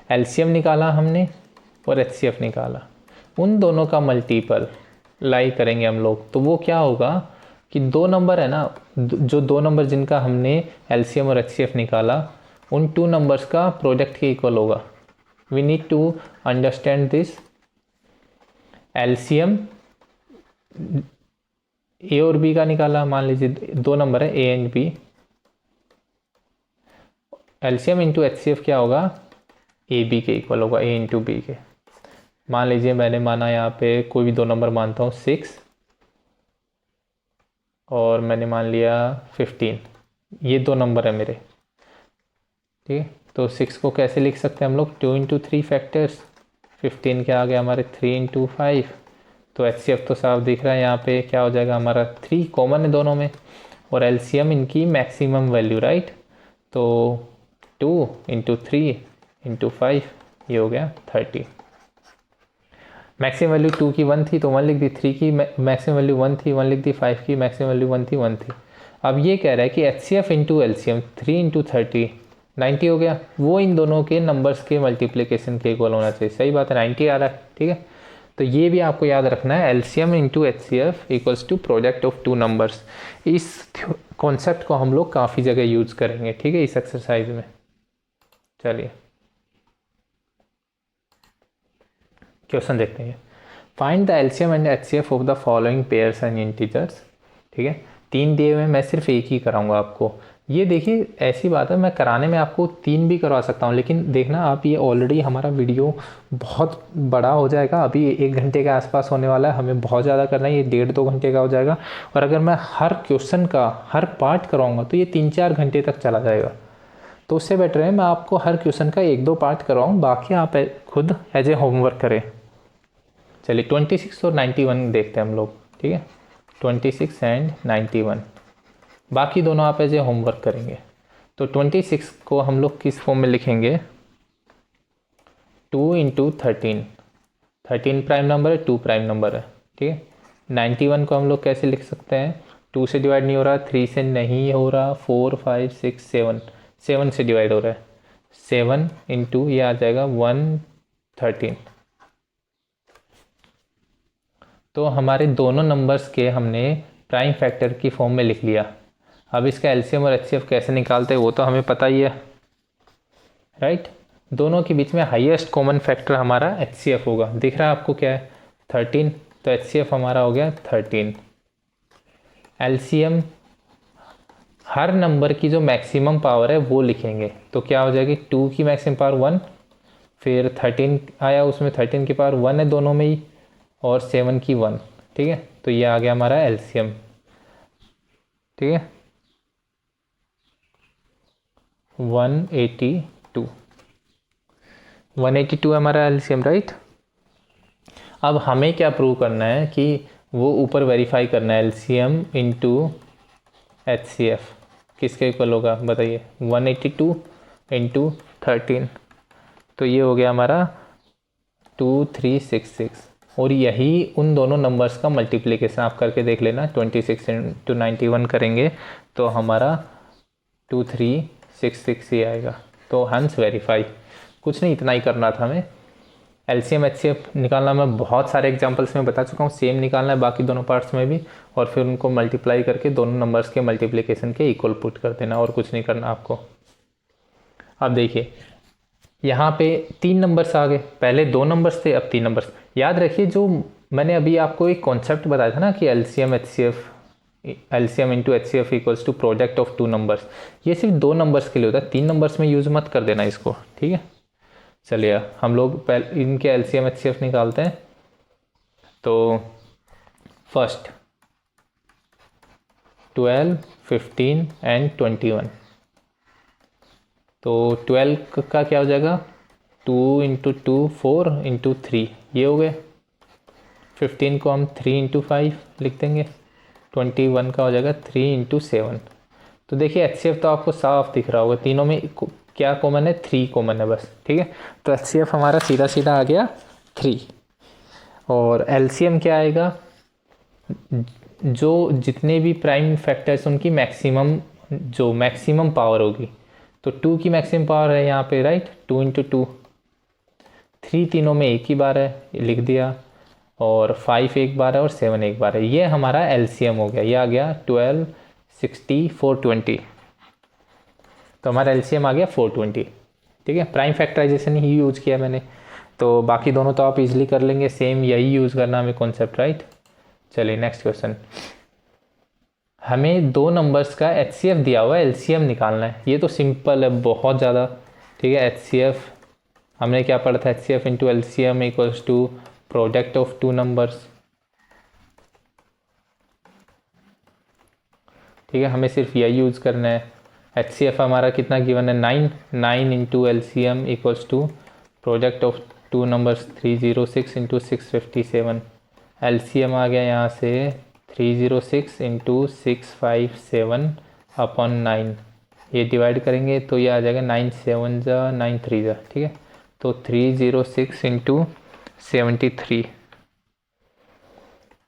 एलसीएम निकाला हमने और एचसीएफ निकाला, उन दोनों का मल्टीपल लाई करेंगे हम लोग, तो वो क्या होगा कि दो नंबर है ना, जो दो नंबर जिनका हमने एलसीएम और एचसीएफ निकाला, उन टू नंबर्स का प्रोडक्ट के इक्वल होगा। We need to understand this. LCM A और बी का निकाला, मान लीजिए दो नंबर है A and B, LCM into HCF क्या होगा, ए बी के इक्वल होगा, ए इंटू बी के। मान लीजिए मैंने माना यहाँ पे कोई भी दो नंबर मानता हूँ 6 और मैंने मान लिया 15, ये दो नंबर है मेरे, ठीक है। तो 6 को कैसे लिख सकते हैं हम लोग, 2 इंटू 3 फैक्टर्स, 15 क्या आ गया हमारे 3 इंटू 5। तो एचसीएफ तो साफ दिख रहा है, यहाँ पे क्या हो जाएगा हमारा 3 कॉमन है दोनों में, और एलसीएम इनकी मैक्सिमम वैल्यू, राइट। तो 2 इंटू 3 इंटू 5 ये हो गया 30। मैक्सिमम वैल्यू 2 की 1 थी तो 1 लिख दी, 3 की मैक्सिमम वैल्यू 1 थी 1 लिख दी, 5 की मैक्सिमम वैल्यू 1 थी 1 थी। अब ये कह रहा है कि एचसीएफ इंटू एलसीएम 3 इंटू 30 90 हो गया, वो इन दोनों के नंबर्स के मल्टीप्लिकेशन के इक्वल होना चाहिए। सही बात है, 90 आ रहा है, ठीक है। तो ये भी आपको याद रखना है, LCM into HCF equals to product of two numbers. इस कॉन्सेप्ट को हम लोग काफ़ी जगह यूज करेंगे, ठीक है, इस एक्सरसाइज में। चलिए क्वेश्चन देखते हैं। Find the LCM and HCF of the following pairs and integers, ठीक है। 3 दिए हुए, मैं सिर्फ एक ही कराऊंगा आपको। ये देखिए ऐसी बात है, मैं कराने में आपको 3 भी करवा सकता हूँ, लेकिन देखना आप, ये ऑलरेडी हमारा वीडियो बहुत बड़ा हो जाएगा, अभी 1 घंटे के आसपास होने वाला है, हमें बहुत ज़्यादा करना है, ये 1.5-2 घंटे का हो जाएगा। और अगर मैं हर क्वेश्चन का हर पार्ट कराऊंगा तो ये 3-4 घंटे तक चला जाएगा। तो उससे बेटर है मैं आपको हर क्वेश्चन का 1-2 पार्ट करवाऊँ, बाकी आप खुद एज ए होमवर्क करें। चलिए 26 और 91 देखते हैं हम लोग, ठीक है, 26 एंड 91, बाकी दोनों आप एज ए होमवर्क करेंगे। तो 26 को हम लोग किस फॉर्म में लिखेंगे, 2 इंटू 13, 13 प्राइम नंबर है, 2 प्राइम नंबर है, ठीक है। 91 को हम लोग कैसे लिख सकते हैं, 2 से डिवाइड नहीं हो रहा, 3 से नहीं हो रहा, 4 5 6 7 से डिवाइड हो रहा है, 7 इंटू ये आ जाएगा 113। तो हमारे दोनों नंबर्स के हमने प्राइम फैक्टर की फॉर्म में लिख लिया। अब इसका एलसीएम और एचसीएफ कैसे निकालते हैं वो तो हमें पता ही है, राइट। दोनों के बीच में हाईएस्ट कॉमन फैक्टर हमारा एचसीएफ होगा, दिख रहा है आपको क्या है 13, तो एचसीएफ हमारा हो गया 13। एलसीएम हर नंबर की जो मैक्सिमम पावर है वो लिखेंगे, तो क्या हो जाएगी, 2 की मैक्सिमम पावर 1, फिर 13 आया उसमें 13 की पावर 1 है दोनों में ही, और 7 की 1, ठीक है। तो ये आ गया हमारा एलसीएम, ठीक है, 182 है हमारा एलसीएम, राइट। अब हमें क्या प्रूव करना है कि वो ऊपर वेरीफाई करना है, एलसीएम इंटू एचसीएफ किसके इक्वल होगा बताइए, 182 इंटू 13, तो ये हो गया हमारा 2366। और यही उन दोनों नंबर्स का मल्टीप्लिकेशन आप करके देख लेना, 26 इंटू 91 करेंगे तो हमारा 2366 ही आएगा। तो हंस वेरीफाई, कुछ नहीं, इतना ही करना था हमें। एलसीएम एचसीएफ निकालना मैं बहुत सारे एग्जांपल्स में बता चुका हूँ, सेम निकालना है बाकी दोनों पार्ट्स में भी, और फिर उनको मल्टीप्लाई करके दोनों नंबर्स के मल्टीप्लिकेशन के इक्वल पुट कर देना, और कुछ नहीं करना आपको। अब देखिए यहाँ पे 3 नंबर्स आ गए, पहले 2 नंबर्स थे अब 3 नंबर्स। याद रखिए जो मैंने अभी आपको एक कॉन्सेप्ट बताया था ना कि LCM into HCF equals to product of 2 numbers, ये सिर्फ 2 नंबर्स के लिए होता है, 3 नंबर्स में यूज़ मत कर देना इसको, ठीक है। चलिए हम लोग पहले इनके एलसीएम एचसीएफ निकालते हैं। तो फर्स्ट 12, 15 एंड 21, तो 12 का क्या हो जाएगा, 2 इंटू 2 4 इंटू 3 ये हो गए। 15 को हम 3 इंटू 5 लिख देंगे। 21 का हो जाएगा 3 इंटू 7। तो देखिए एचसीएफ तो आपको साफ दिख रहा होगा, तीनों में क्या कॉमन है, 3 कॉमन है बस, ठीक है। तो एचसीएफ हमारा सीधा सीधा आ गया 3। और एलसीएम क्या आएगा, जो जितने भी प्राइम फैक्टर्स उनकी मैक्सिमम पावर होगी, तो 2 की मैक्सिमम पावर है यहाँ पे, राइट, 2 इंटू 2, 3 तीनों में एक ही बार है, लिख दिया। और 5 एक बार है और 7 एक बार है। ये हमारा एलसीएम हो गया, ये आ गया 12, 60, 420। तो हमारा एलसीएम आ गया 420। ठीक है, प्राइम फैक्टराइजेशन ही यूज़ किया मैंने, तो बाकी दोनों तो आप इजीली कर लेंगे, सेम यही यूज़ करना हमें कॉन्सेप्ट, राइट। चलिए नेक्स्ट क्वेश्चन। हमें दो नंबर्स का एचसीएफ दिया हुआ है, एलसीएम निकालना है। ये तो सिंपल है बहुत ज़्यादा। ठीक है, एचसीएफ हमने क्या पढ़ा था, HCF into LCM equals to product of two numbers. ठीक है, हमें सिर्फ यही यूज़ करना है। एचसीएफ हमारा कितना गिवन है, 9, 9 into LCM equals to product of two numbers 306 into 657। LCM आ गया यहाँ से 306 इंटू 657 अपॉन 9। ये डिवाइड करेंगे तो ये आ जाएगा 9 7 जा 9 3 जा। ठीक है, तो 306 इंटू 73,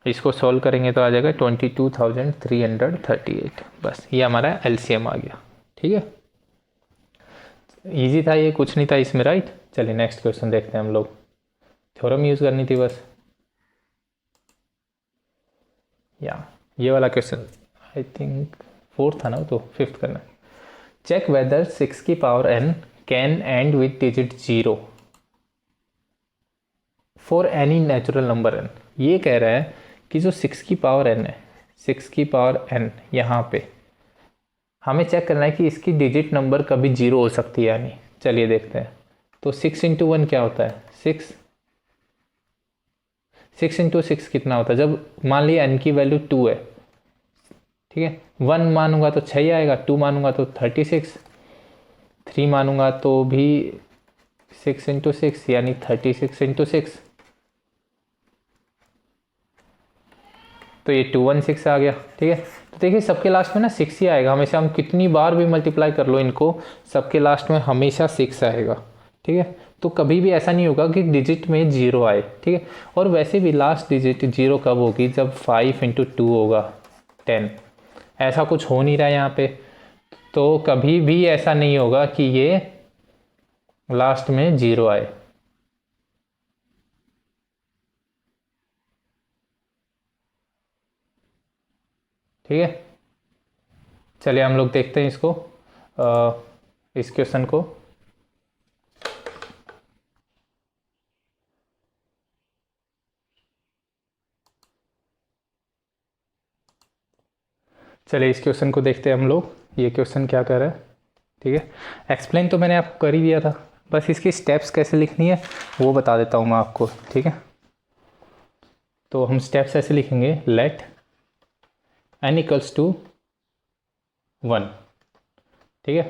इसको सॉल्व करेंगे तो आ जाएगा 22,338। बस ये हमारा एलसीएम आ गया। ठीक है, इजी था ये, कुछ नहीं था इसमें, राइट। चलिए नेक्स्ट क्वेश्चन देखते हैं हम लोग। थ्योरम यूज़ करनी थी बस। या ये वाला क्वेश्चन आई थिंक 4th था ना, तो 5th करना। चेक वेदर 6 की power n can and with digit 0 for any natural number n। ये कह रहा है कि जो 6 की पावर n है, 6 की पावर n यहाँ पे हमें चेक करना है कि इसकी डिजिट नंबर कभी 0 हो सकती है या नहीं। चलिए देखते हैं। तो 6 इंटू 1 क्या होता है, 6। 6 इंटू 6 कितना होता है, जब मान लिया n की वैल्यू 2 है। ठीक है, 1 मानूंगा तो 6 आएगा, 2 मानूंगा तो 36, 3 मानूंगा तो भी 6 इंटू 6 यानी 36 इंटू 6। तो ये 216 आ गया। ठीक है, तो देखिए सबके लास्ट में ना 6 ही आएगा हमेशा, हम कितनी बार भी मल्टीप्लाई कर लो इनको, सबके लास्ट में हमेशा 6 आएगा। ठीक है, तो कभी भी ऐसा नहीं होगा कि डिजिट में 0 आए। ठीक है, और वैसे भी लास्ट डिजिट 0 कब होगी, जब 5 इंटू 2 होगा 10। ऐसा कुछ हो नहीं रहा है यहाँ पे, तो कभी भी ऐसा नहीं होगा कि ये लास्ट में 0 आए। ठीक है, चलिए हम लोग देखते हैं इसको, इस क्वेश्चन को। चलिए इस क्वेश्चन को देखते हैं हम लोग, ये क्वेश्चन क्या कर रहा है। ठीक है, एक्सप्लेन तो मैंने आपको कर ही दिया था, बस इसकी स्टेप्स कैसे लिखनी है वो बता देता हूँ मैं आपको। ठीक है, तो हम स्टेप्स ऐसे लिखेंगे, लेट n इक्वल्स टू 1। ठीक है,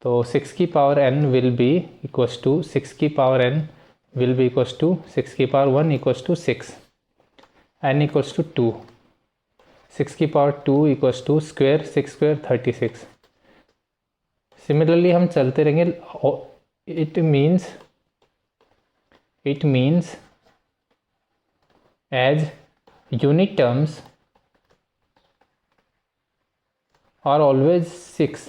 तो 6 की power n will be equals to 6 की power n will be equals to 6 की power 1 equals to 6, n equals to 2, 6 की power 2 equals to square 6 square 36। Similarly हम चलते रहेंगे। It means as unit terms are always 6।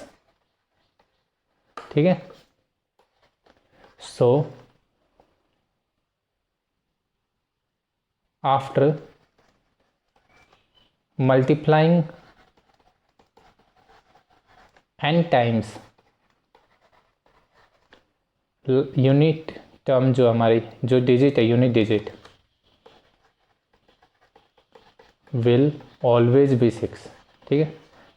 ठीक है, so after multiplying n times unit term, जो हमारी जो डिजिट है, unit digit will always B 6। ठीक है,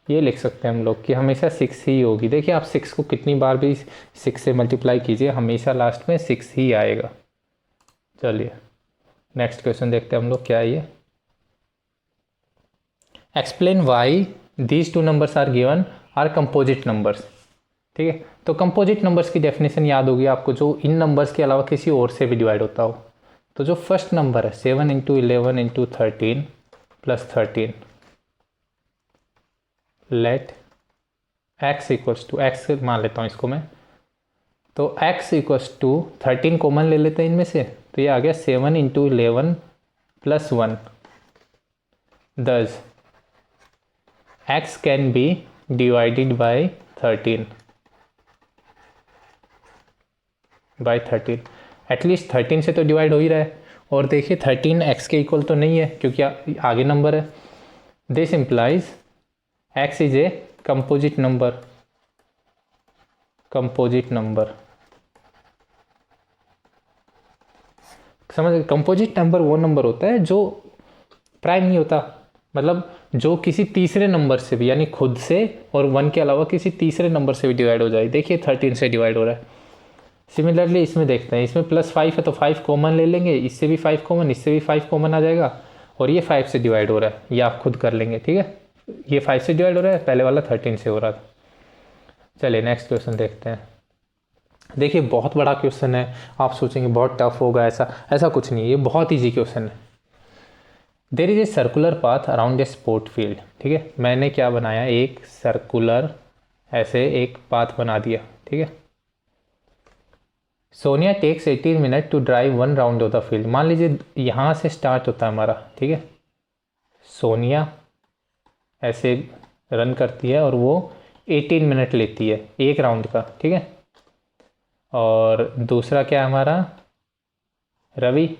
ये लिख सकते हैं हम लोग कि हमेशा 6 ही होगी। देखिए आप 6 को कितनी बार भी 6 से मल्टीप्लाई कीजिए, हमेशा लास्ट में 6 ही आएगा। चलिए नेक्स्ट क्वेश्चन देखते हैं हम लोग, क्या है ये। Explain why these two numbers are given are composite numbers. ठीक है, तो कंपोजिट नंबर्स की डेफिनेशन याद होगी आपको, जो इन नंबर्स के अलावा किसी और से भी डिवाइड होता हो। तो जो फर्स्ट नंबर है 7 into 11 into 13 plus 13, let x equals to, x मान लेता हूँ इसको मैं, तो x इक्वल्स टू 13 कॉमन ले लेते हैं इनमें से, तो ये आ गया 7 इंटू 11 प्लस 1। दस x can be divided by 13 at least 13 से तो डिवाइड हो ही रहा है, और देखिए 13 x के इक्वल तो नहीं है क्योंकि आगे नंबर है। This implies x is a composite number. समझ, कंपोजिट नंबर वो नंबर होता है जो प्राइम नहीं होता, मतलब जो किसी तीसरे नंबर से भी, यानी खुद से और 1 के अलावा किसी तीसरे नंबर से भी डिवाइड हो जाए। देखिए 13 से डिवाइड हो रहा है। सिमिलरली इसमें देखते हैं, इसमें +5 है तो 5 कॉमन ले लेंगे, इससे भी 5 कॉमन, इससे भी 5 कॉमन आ जाएगा, और ये 5 से डिवाइड हो रहा है, ये आप खुद कर लेंगे। ठीक है, ये 5 से डिवाइड हो रहा है, पहले वाला 13 से हो रहा था। चलिए नेक्स्ट क्वेश्चन देखते हैं। देखिए बहुत बड़ा क्वेश्चन है, आप सोचेंगे बहुत टफ होगा, ऐसा कुछ नहीं है, ये बहुत ईजी क्वेश्चन है। There is a circular path around a sport field. ठीक है, मैंने क्या बनाया, एक सर्कुलर ऐसे एक पाथ बना दिया। ठीक है, Sonia takes 18 minute to drive 1 round of the field. मान लीजिए यहाँ से स्टार्ट होता है हमारा। ठीक है, सोनिया ऐसे रन करती है और वो 18 मिनट लेती है एक राउंड का। ठीक है, और दूसरा क्या है हमारा, रवि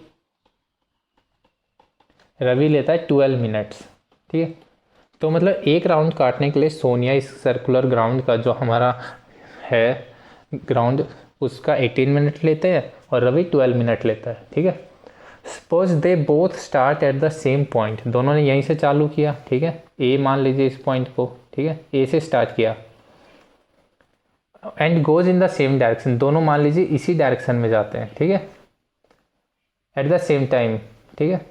लेता है 12 मिनट्स। ठीक है, तो मतलब एक राउंड काटने के लिए सोनिया इस सर्कुलर ग्राउंड का जो हमारा है ग्राउंड उसका 18 मिनट लेते हैं और रवि 12 मिनट लेता है। ठीक है, suppose they both start at the same point, दोनों ने यहीं से चालू किया। ठीक है, ए मान लीजिए इस पॉइंट को। ठीक है, ए से स्टार्ट किया and goes in the same direction, दोनों मान लीजिए इसी डायरेक्शन में जाते हैं। ठीक है, एट द सेम टाइम। ठीक है,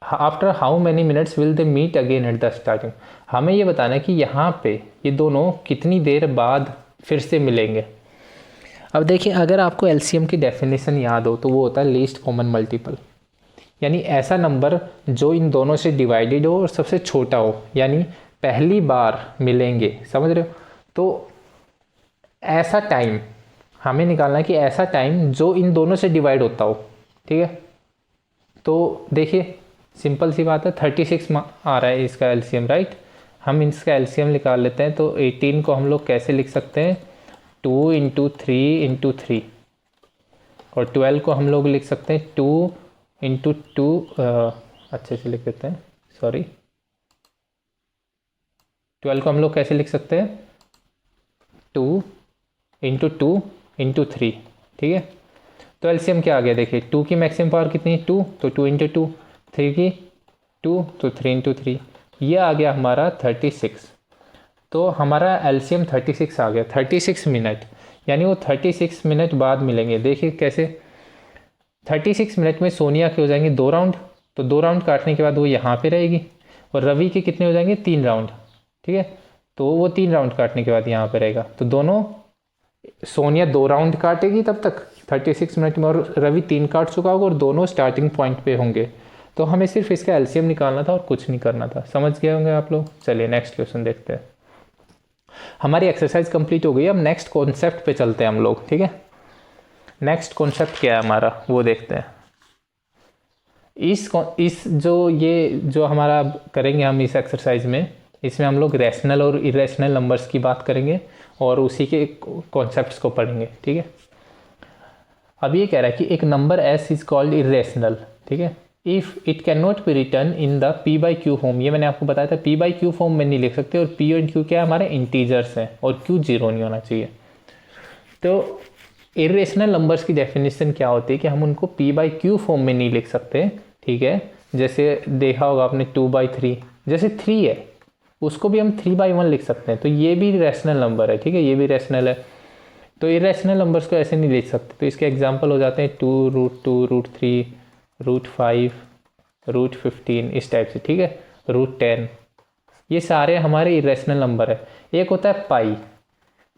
after how many minutes will they meet again at the starting. हमें ये बताना है कि यहाँ पे ये दोनों कितनी देर बाद फिर से मिलेंगे। अब देखिए अगर आपको एलसीएम की डेफिनेशन याद हो तो वो होता है लीस्ट कॉमन मल्टीपल, यानी ऐसा नंबर जो इन दोनों से डिवाइडेड हो और सबसे छोटा हो, यानी पहली बार मिलेंगे। समझ रहे हो? तो ऐसा टाइम हमें निकालना है कि ऐसा टाइम जो इन दोनों से डिवाइड होता हो। ठीक है, तो देखिए सिंपल सी बात है, 36 आ रहा है इसका एलसीएम, राइट। हम इसका एलसीएम निकाल लेते हैं, तो 18 को हम लोग कैसे लिख सकते हैं, 2 × 3 × 3, और 12 को हम लोग लिख सकते हैं 2 × 2, अच्छे से लिख देते हैं, सॉरी, 12 को हम लोग कैसे लिख सकते हैं, 2 × 2 × 3। ठीक है, तो एलसीएम क्या आ गया, देखिए 2 की मैक्सिमम पावर कितनी है, 2, तो 2 × 2, 3 की 2, तो 3 × 3, ये आ गया हमारा 36। तो हमारा एलसीएम 36 आ गया, 36 मिनट, यानी वो 36 मिनट बाद मिलेंगे। देखिए कैसे, 36 मिनट में सोनिया के हो जाएंगे 2 राउंड, तो 2 राउंड काटने के बाद वो यहाँ पे रहेगी, और रवि के कितने हो जाएंगे, 3 राउंड। ठीक है, तो वो 3 राउंड काटने के बाद यहाँ पे रहेगा, तो दोनों, सोनिया 2 राउंड काटेगी तब तक 36 मिनट में, और रवि 3 काट चुका होगा, और दोनों स्टार्टिंग पॉइंट पे होंगे। तो हमें सिर्फ इसका एलसीएम निकालना था और कुछ नहीं करना था। समझ गए होंगे आप लोग। चलिए नेक्स्ट क्वेश्चन देखते हैं। हमारी एक्सरसाइज कंप्लीट हो गई, अब नेक्स्ट कॉन्सेप्ट पे चलते हैं हम लोग। ठीक है, नेक्स्ट कॉन्सेप्ट क्या है हमारा वो देखते हैं। इस जो हमारा करेंगे हम इस एक्सरसाइज में, इसमें हम लोग रैशनल और इरेशनल नंबर्स की बात करेंगे और उसी के कॉन्सेप्ट्स को पढ़ेंगे। ठीक है, अब ये कह रहा है कि एक number S is called irrational. ठीक है, if it can not be return in the p/q form. ये मैंने आपको बताया था, p/q फॉर्म में नहीं लिख सकते, और p और q क्या है, हमारे इंटीजर्स हैं, और q 0 नहीं होना चाहिए। तो इरेशनल नंबर्स की डेफिनेशन क्या होती है कि हम उनको p/q फॉर्म में नहीं लिख सकते। ठीक है, जैसे देखा होगा आपने 2/3, जैसे 3 है उसको भी हम 3/1 लिख सकते हैं, तो ये भी रैशनल नंबर है। ठीक है, ये भी रैशनल है। तो इरेशनल नंबर्स को ऐसे नहीं लिख सकते, तो इसके एग्जांपल हो जाते हैं 2, √2, √3, √5, √15, इस टाइप से। ठीक है, √10, ये सारे हमारे इरेशनल नंबर है। एक होता है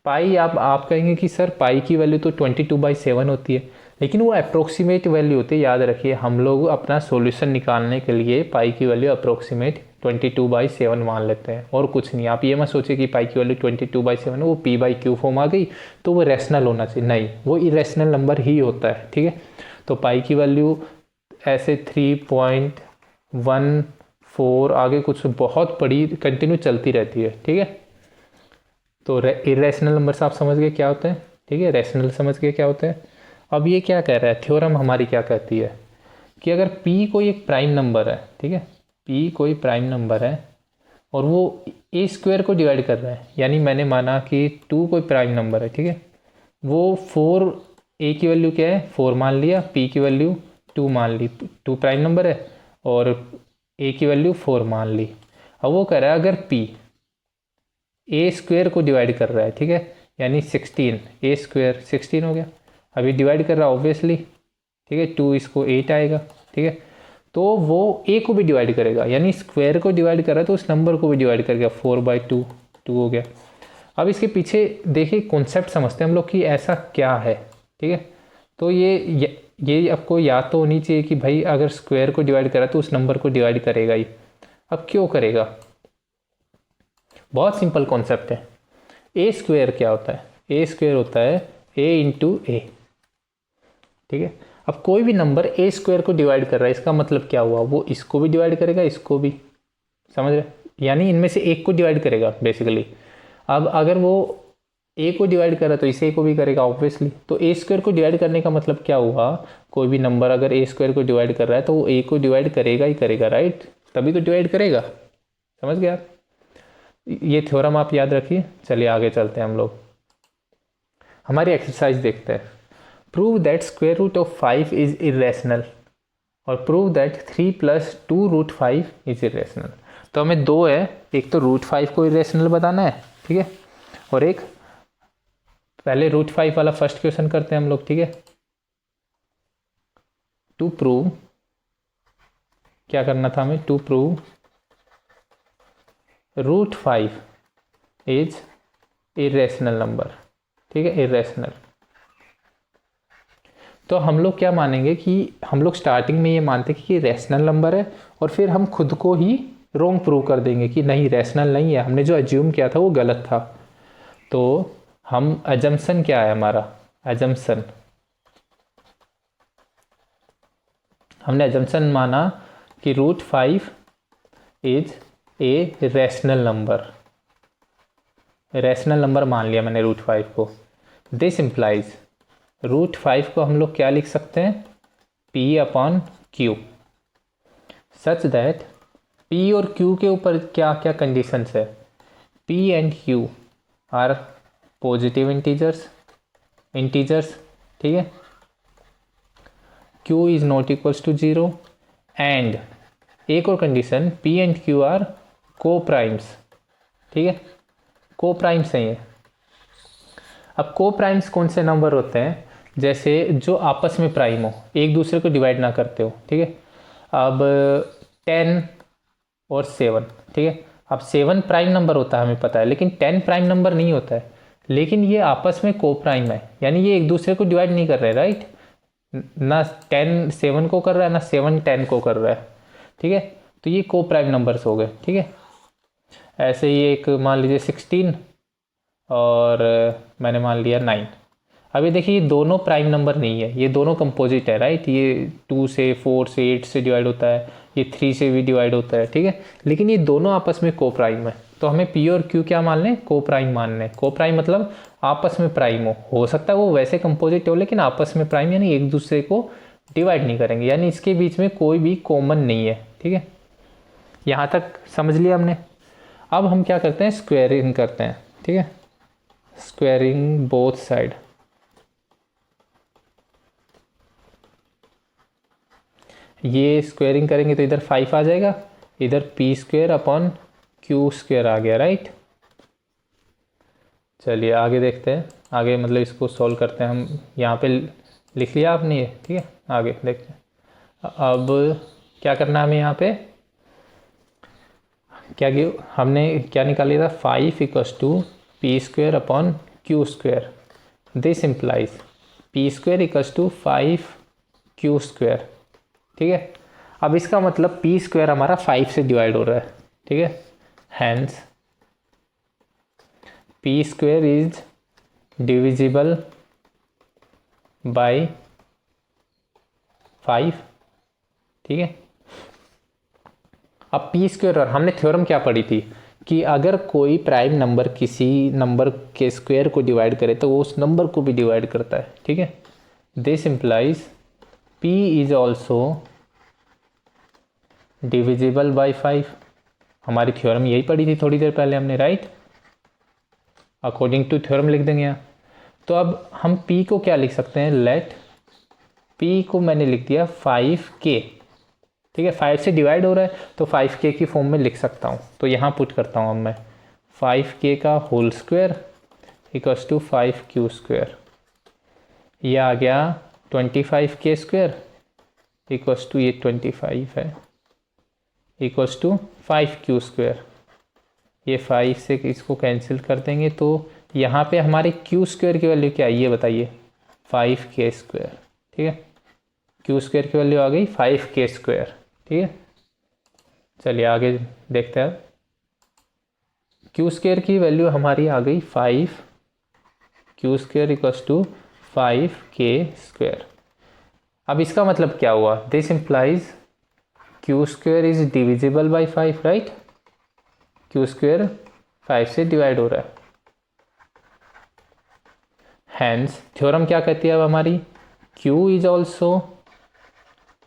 पाई आप कहेंगे कि सर पाई की वैल्यू तो 22/7 होती है, लेकिन वो अप्रोक्सीमेट वैल्यू होती है। याद रखिए, हम लोग अपना सॉल्यूशन निकालने के लिए पाई की वैल्यू अप्रोक्सीमेट 22/7 मान लेते हैं, और कुछ नहीं। आप ये मत सोचिए कि पाई की वैल्यू 22/7 है, वो p/q फॉर्म आ गई तो वो रैशनल होना चाहिए, नहीं, वो इरेशनल नंबर ही होता है। ठीक है, तो पाई की वैल्यू ऐसे 3.14 आगे कुछ बहुत बड़ी कंटिन्यू चलती रहती है। ठीक है, तो इरेशनल नंबर्स आप समझ गए क्या होते हैं। ठीक है, रैशनल समझ गए क्या होते हैं। अब ये क्या कह रहा है, थ्योरम हमारी क्या कहती है कि अगर p कोई एक प्राइम नंबर है, ठीक है, p कोई प्राइम नंबर है और वो a स्क्वायर को डिवाइड कर रहा है, यानी मैंने माना कि 2 कोई प्राइम नंबर है, ठीक है, वो 4 a की वैल्यू क्या है 4 मान लिया, p की वैल्यू 2 मान ली, 2 प्राइम नंबर है और a की वैल्यू 4 मान ली। अब वो कह रहा है अगर p a स्क्वायर को डिवाइड कर रहा है, ठीक है, यानी 16 a स्क्वायर 16 हो गया, अभी डिवाइड कर रहा है ऑब्वियसली, ठीक है, 2 इसको 8 आएगा, ठीक है, तो वो a को भी डिवाइड करेगा, यानी स्क्वायर को डिवाइड कर रहा है तो उस नंबर को भी डिवाइड करेगा, 4/2 2 हो गया। अब इसके पीछे देखिए कॉन्सेप्ट समझते हैं हम लोग कि ऐसा क्या है, ठीक है, तो ये आपको याद तो होनी चाहिए कि भाई अगर स्क्वायर को डिवाइड करा तो उस नंबर को डिवाइड करेगा ही। अब क्यों करेगा, बहुत सिंपल कॉन्सेप्ट है। ए स्क्वायर क्या होता है, ए स्क्वायर होता है a इंटू ए, ठीक है। अब कोई भी नंबर ए स्क्वायर को डिवाइड कर रहा है, इसका मतलब क्या हुआ, वो इसको भी डिवाइड करेगा, इसको भी, समझ रहे, यानी इनमें से एक को डिवाइड करेगा बेसिकली। अब अगर वो ए को डिवाइड कर रहा है तो इसे को भी करेगा ऑब्वियसली, तो ए स्क्वायर को डिवाइड करने का मतलब क्या हुआ, कोई भी नंबर अगर ए स्क्वायर को डिवाइड कर रहा है तो वो ए को डिवाइड करेगा ही करेगा, राइट, तभी तो डिवाइड करेगा, समझ गया। ये थ्योरम आप याद रखिए। चलिए आगे चलते हैं हम लोग, हमारी एक्सरसाइज देखते हैं। Prove that square root of 5 is irrational और प्रूव दैट 3 + 2√5 इज इरेशनल। तो हमें दो है, एक तो √5 को इरेशनल बताना है, ठीक है, और एक पहले √5 वाला फर्स्ट क्वेश्चन करते हैं हम लोग, ठीक है। टू प्रूव, क्या करना था हमें, to prove √5 is irrational number, ठीक है, इरेशनल। तो हम लोग क्या मानेंगे कि हम लोग स्टार्टिंग में ये मानते हैं कि ये रैशनल नंबर है और फिर हम खुद को ही रॉन्ग प्रूव कर देंगे कि नहीं रैशनल नहीं है, हमने जो एज्यूम किया था वो गलत था। तो हम एजम्पशन क्या है हमारा, एजम्पशन, हमने एजम्पशन माना कि √5 is a rational number, rational number मान लिया मैंने √5 को। दिस इम्प्लाइज √5 को हम लोग क्या लिख सकते हैं, P/Q, सच दैट P और Q के ऊपर क्या क्या कंडीशंस है, P and Q are positive integers, ठीक है, Q is not equals to 0 and एक और condition P and Q are coprimes, ठीक है, को प्राइम्स हैं ये। अब को प्राइम्स कौन से नंबर होते हैं, जैसे जो आपस में प्राइम हो, एक दूसरे को डिवाइड ना करते हो, ठीक है। अब 10 और 7, ठीक है, अब 7 प्राइम नंबर होता है हमें पता है, लेकिन 10 प्राइम नंबर नहीं होता है, लेकिन ये आपस में को प्राइम है, यानी ये एक दूसरे को डिवाइड नहीं कर रहे, राइट, ना 10 7 को कर रहा है ना 7 10 को कर रहा है, ठीक है, तो ये को प्राइम नंबर्स हो गए, ठीक है। ऐसे ही एक मान लीजिए 16 और मैंने मान लिया 9। अभी देखिए ये दोनों प्राइम नंबर नहीं है, ये दोनों कंपोजिट है, राइट, ये 2 से 4 से 8 से डिवाइड होता है, ये 3 से भी डिवाइड होता है, ठीक है, लेकिन ये दोनों आपस में को प्राइम है, तो हमें P और Q क्या मान लें, को प्राइम मान लें। को प्राइम मतलब आपस में प्राइम हो सकता है वो वैसे कंपोजिट हो लेकिन आपस में प्राइम, यानी एक दूसरे को डिवाइड नहीं करेंगे, यानी इसके बीच में कोई भी कॉमन नहीं है, ठीक है, यहाँ तक समझ लिया हमने। अब हम क्या करते हैं, स्क्वायरिंग करते हैं, ठीक है, स्क्वायरिंग बोथ साइड। ये स्क्वायरिंग करेंगे तो इधर 5 आ जाएगा, इधर P²/Q² आ गया, राइट। चलिए आगे देखते हैं, आगे मतलब इसको सॉल्व करते हैं हम, यहाँ पे लिख लिया आपने ये, ठीक है, आगे देखते हैं। अब क्या करना है हमें, यहाँ पे क्या हमने क्या निकाल लिया था, 5 = P²/Q²। This implies P² = 5Q², ठीक है। अब इसका मतलब P² हमारा 5 से डिवाइड हो रहा है, ठीक है, hence P² is divisible by 5, ठीक है। अब P² और हमने थ्योरम क्या पढ़ी थी कि अगर कोई प्राइम नंबर किसी नंबर के स्क्वायर को डिवाइड करे तो वो उस नंबर को भी डिवाइड करता है, ठीक है। This implies P is also divisible by 5। हमारी थ्योरम यही पढ़ी थी थोड़ी देर पहले हमने, राइट। अकॉर्डिंग टू थ्योरम लिख देंगे यहाँ। तो अब हम p को क्या लिख सकते हैं, लेट p को मैंने लिख दिया 5k, ठीक है। 5 से डिवाइड हो रहा है तो 5k की फॉर्म में लिख सकता हूँ। तो यहाँ पुट करता हूँ अब मैं 5k का whole square equals to 5q square. ये आ गया 25k स्क्वायर इक्वल्स टू, ये 25 है, इक्वल्स टू 5q स्क्वायर। ये 5 से इसको कैंसिल कर देंगे तो यहाँ पे हमारे q स्क्वायर की वैल्यू क्या है ये बताइए, 5k स्क्वायर, ठीक है। q स्क्वायर की वैल्यू आ गई 5k स्क्वायर, ठीक है। चलिए आगे देखते हैं। q स्क्वायर की वैल्यू हमारी आ गई 5q square equals to 5k square. अब इसका मतलब क्या हुआ, this implies q square is divisible by 5, right. q square 5 से डिवाइड हो रहा है। हैंस थ्योरम क्या कहती है अब हमारी, q is also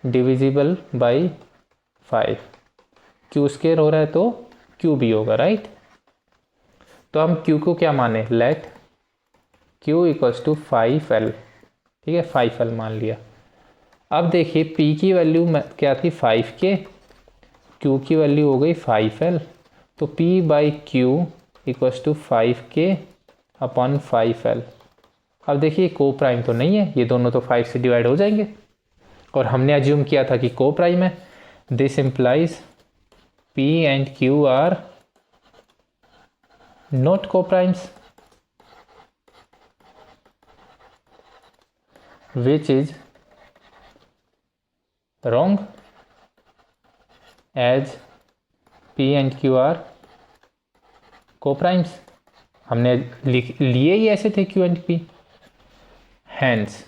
divisible by 5। q square हो रहा है तो q भी होगा, राइट। तो हम q को क्या माने, late q equals to 5l, ठीक है, 5l मान लिया। अब देखिए p की वैल्यू क्या थी 5k, q की वैल्यू हो गई 5l, तो p by q equals to 5k upon 5l। अब देखिए को प्राइम तो नहीं है, ये दोनों तो 5 से डिवाइड हो जाएंगे और हमने अज्यूम किया था कि को प्राइम है। This implies p and q are not coprimes, which is wrong as p and q are co-primes। हमने लिए ही ऐसे थे q and p। hence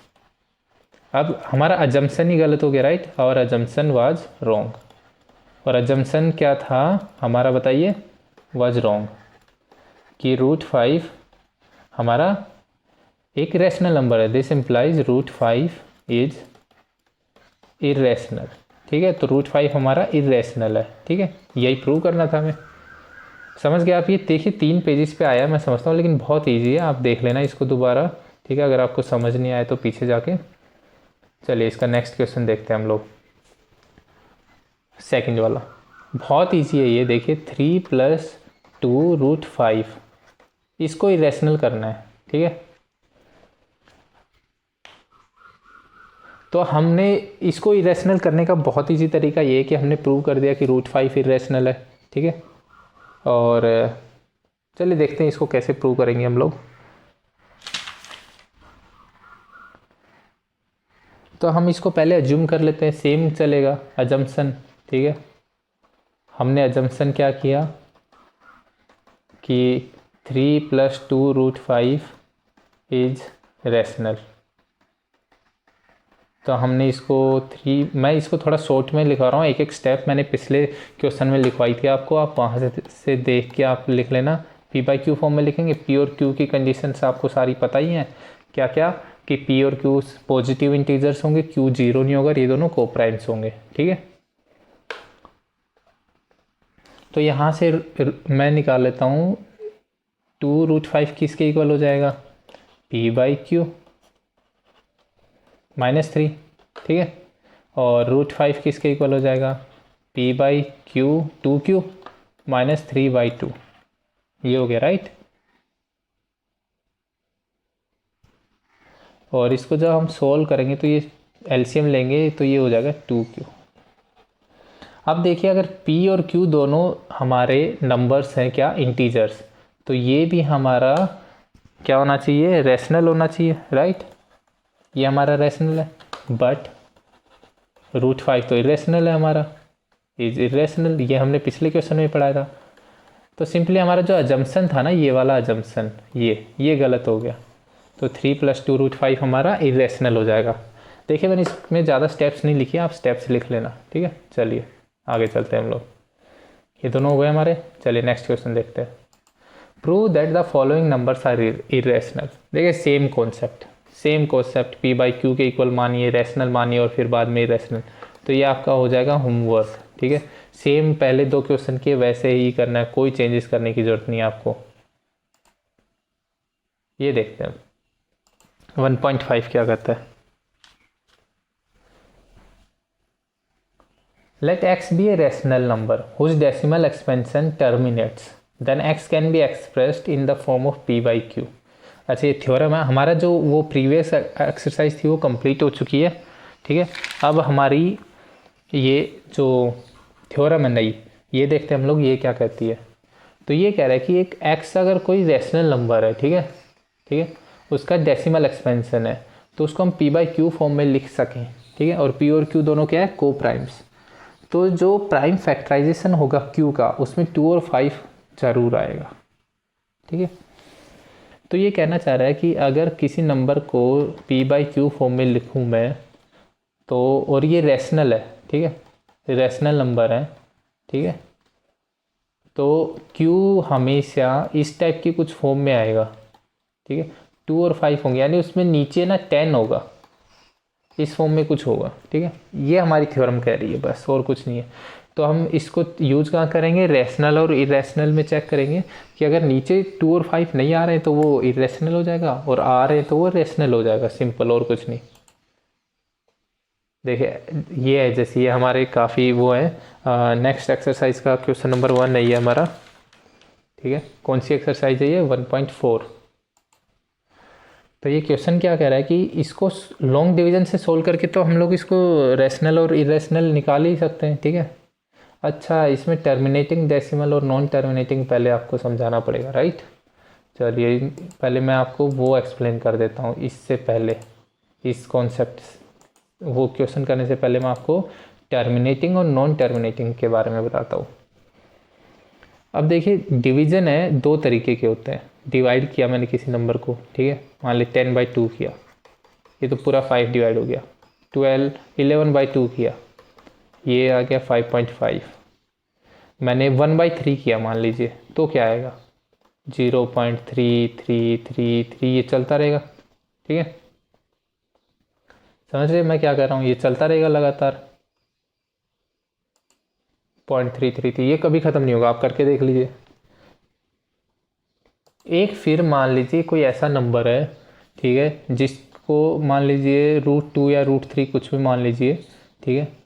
अब हमारा अजम्पशन ही गलत हो गया, राइट। और अजम्पशन वाज रॉन्ग, और अजम्पशन क्या था हमारा बताइए, वाज रॉन्ग, कि √5 हमारा एक रैशनल नंबर है। दिस इम्प्लाइज √5 इज इरेशनल, ठीक है। तो √5 हमारा इरेशनल है, ठीक है। यही प्रूव करना था हमें। समझ गया आप। ये देखिए 3 पेजेस पे आया, मैं समझता हूँ, लेकिन बहुत इजी है, आप देख लेना इसको दोबारा, ठीक है। अगर आपको समझ नहीं आया तो पीछे जाके। चलिए इसका नेक्स्ट क्वेश्चन देखते हैं हम लोग, सेकंड वाला। बहुत ईजी है ये, देखिए 3 + 2 √5, इसको इरेशनल करना है, ठीक है। तो हमने इसको इरेशनल करने का बहुत ईजी तरीका ये है कि हमने प्रूव कर दिया कि √5 इरेशनल है, ठीक है। और चलिए देखते हैं इसको कैसे प्रूव करेंगे हम लोग। तो हम इसको पहले अज्यूम कर लेते हैं, सेम चलेगा अजम्पशन, ठीक है। हमने अजम्पशन क्या किया कि 3 + 2 √5 इज रैशनल। तो हमने इसको 3, मैं इसको थोड़ा शॉर्ट में लिखवा रहा हूँ, एक एक स्टेप मैंने पिछले क्वेश्चन में लिखवाई थी आपको, आप वहाँ से देख के आप लिख लेना। p/q फॉर्म में लिखेंगे। p और q की कंडीशंस आपको सारी पता ही हैं, क्या क्या, कि p और q पॉजिटिव इंटीजर्स होंगे, q 0 नहीं होगा, ये दोनों कोप्राइम्स होंगे, ठीक है। तो यहाँ से मैं निकाल लेता हूँ 2 √5 किसके इक्वल हो जाएगा, p/q -3, ठीक है। और √5 किसके इक्वल हो जाएगा, p/q 2q -3/2, ये हो गया, राइट। और इसको जब हम सोल्व करेंगे तो ये एलसीएम लेंगे तो ये हो जाएगा 2q। अब देखिए अगर p और q दोनों हमारे नंबर्स हैं क्या, इंटीजर्स, तो ये भी हमारा क्या होना चाहिए, रैशनल होना चाहिए, राइट। ये हमारा रैशनल है, बट √5 तो इरेशनल है हमारा, इज इरेशनल, ये हमने पिछले क्वेश्चन में पढ़ाया था। तो सिंपली हमारा जो अजम्पशन था ना, ये वाला अजम्पशन, ये गलत हो गया। तो 3 + 2 √5 हमारा इरेशनल हो जाएगा। देखिए मैंने इसमें ज़्यादा स्टेप्स नहीं लिखे, आप स्टेप्स लिख लेना, ठीक है। चलिए आगे चलते हैं हम लोग, ये दोनों हो गए हमारे। चलिए नेक्स्ट क्वेश्चन देखते हैं। Prove that the following numbers are irrational. देखिए सेम कॉन्सेप्ट p/q के इक्वल मानिए, रैशनल मानिए और फिर बाद में इरेशनल। तो ये आपका हो जाएगा होमवर्क, ठीक है। सेम पहले 2 क्वेश्चन के वैसे ही करना है, कोई चेंजेस करने की ज़रूरत नहीं है आपको। ये देखते हैं 1.5 क्या कहता है। Let x be a rational number whose decimal expansion terminates, then x can be expressed in the form of p by q। अच्छा, ये थ्योरम है हमारा। जो वो प्रीवियस एक्सरसाइज थी वो कंप्लीट हो चुकी है, ठीक है। अब हमारी ये जो थ्योरम है नई, ये देखते हैं हम लोग ये क्या कहती है। तो ये कह रहा है कि एक x अगर कोई रैशनल नंबर है, ठीक है, ठीक है, उसका डेसिमल एक्सपेंशन है, तो उसको हम p बाई क्यू फॉर्म में लिख सकें, ठीक है। और p और q दोनों क्या है, को प्राइम्स। तो जो प्राइम फैक्टराइजेशन होगा q का, उसमें 2 और 5 जरूर आएगा, ठीक है। तो ये कहना चाह रहा है कि अगर किसी नंबर को p बाई क्यू फॉर्म में लिखूं मैं, तो और ये रैशनल है, ठीक है, रैशनल नंबर है, ठीक है, तो q हमेशा इस टाइप की कुछ फॉर्म में आएगा, ठीक है। 2 और 5 होंगे, यानी उसमें नीचे ना 10 होगा, इस फॉर्म में कुछ होगा, ठीक है। ये हमारी थ्योरम कह रही है, बस और कुछ नहीं है। तो हम इसको यूज कहाँ करेंगे, रैशनल और इरेशनल में चेक करेंगे कि अगर नीचे 2 और 5 नहीं आ रहे हैं तो वो इरेशनल हो जाएगा, और आ रहे हैं तो वो रैशनल हो जाएगा, सिंपल, और कुछ नहीं। देखिए ये है, जैसे ये हमारे काफ़ी वो है। नेक्स्ट एक्सरसाइज का क्वेश्चन नंबर 1 है ये हमारा, ठीक है। कौन सी एक्सरसाइज है ये, 1.4। तो ये क्वेश्चन क्या कह रहा है कि इसको लॉन्ग डिवीजन से सोल्व करके तो हम लोग इसको रैशनल और इरेशनल निकाल ही सकते हैं, ठीक है। अच्छा, इसमें टर्मिनेटिंग डेसिमल और नॉन टर्मिनेटिंग पहले आपको समझाना पड़ेगा, राइट। चलिए पहले मैं आपको वो एक्सप्लेन कर देता हूँ, इससे पहले इस कॉन्सेप्ट, वो क्वेश्चन करने से पहले मैं आपको टर्मिनेटिंग और नॉन टर्मिनेटिंग के बारे में बताता हूँ। अब देखिए, डिवीज़न है 2 तरीके के होते हैं। डिवाइड किया मैंने किसी नंबर को, ठीक है, मान ली 10/2 किया, ये तो पूरा 5 डिवाइड हो गया। 11/2 किया, ये आ गया 5.5। मैंने 1/3 किया मान लीजिए, तो क्या आएगा, 0.3333। ये चलता रहेगा, ठीक है। समझ रहे मैं क्या कर रहा हूँ, ये चलता रहेगा लगातार। 0.333, ये कभी ख़त्म नहीं होगा, आप करके देख लीजिए। एक फिर मान लीजिए कोई ऐसा नंबर है, ठीक है, जिसको मान लीजिए √2 या √3 कुछ भी मान लीजिए, ठीक है।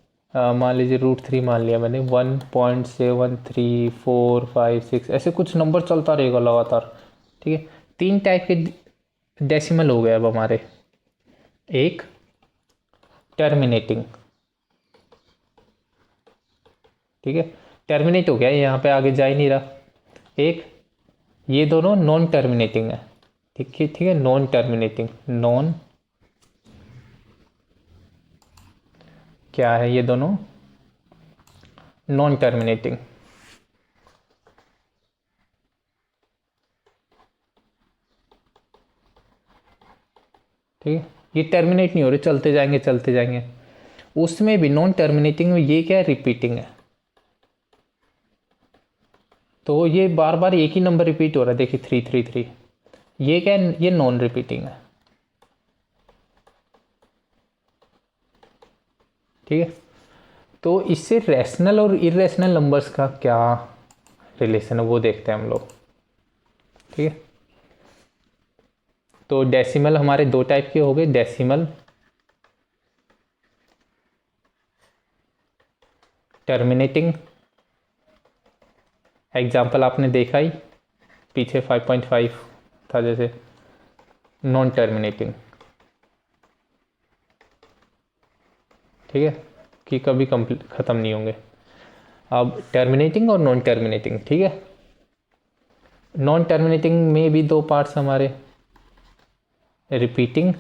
मान लीजिए √3 मान लिया मैंने, 1.73456 ऐसे कुछ नंबर चलता रहेगा लगातार, ठीक है। 3 टाइप के डेसिमल हो गए अब हमारे। एक टर्मिनेटिंग, ठीक है, टर्मिनेट हो गया, यहाँ पे आगे जा ही नहीं रहा। एक ये दोनों नॉन टर्मिनेटिंग है, ठीक है, ठीक है, नॉन टर्मिनेटिंग। नॉन क्या है, ये दोनों नॉन टर्मिनेटिंग, ठीक है। ये टर्मिनेट नहीं हो रहे, चलते जाएंगे चलते जाएंगे। उसमें भी नॉन टर्मिनेटिंग में ये क्या है, रिपीटिंग है। तो ये बार बार एक ही नंबर रिपीट हो रहा है, देखिए 333। ये क्या है, ये नॉन रिपीटिंग है, ठीक है। तो इससे रैशनल और इरेशनल नंबर्स का क्या रिलेशन है वो देखते हैं हम लोग, ठीक है। तो डेसिमल हमारे 2 टाइप के हो गए, डेसिमल टर्मिनेटिंग, एग्जाम्पल आपने देखा ही पीछे 5.5 था जैसे। नॉन टर्मिनेटिंग, ठीक है, कि कभी कंप्लीट ख़त्म नहीं होंगे। अब टर्मिनेटिंग और नॉन टर्मिनेटिंग, ठीक है। नॉन टर्मिनेटिंग में भी 2 पार्ट्स हमारे, रिपीटिंग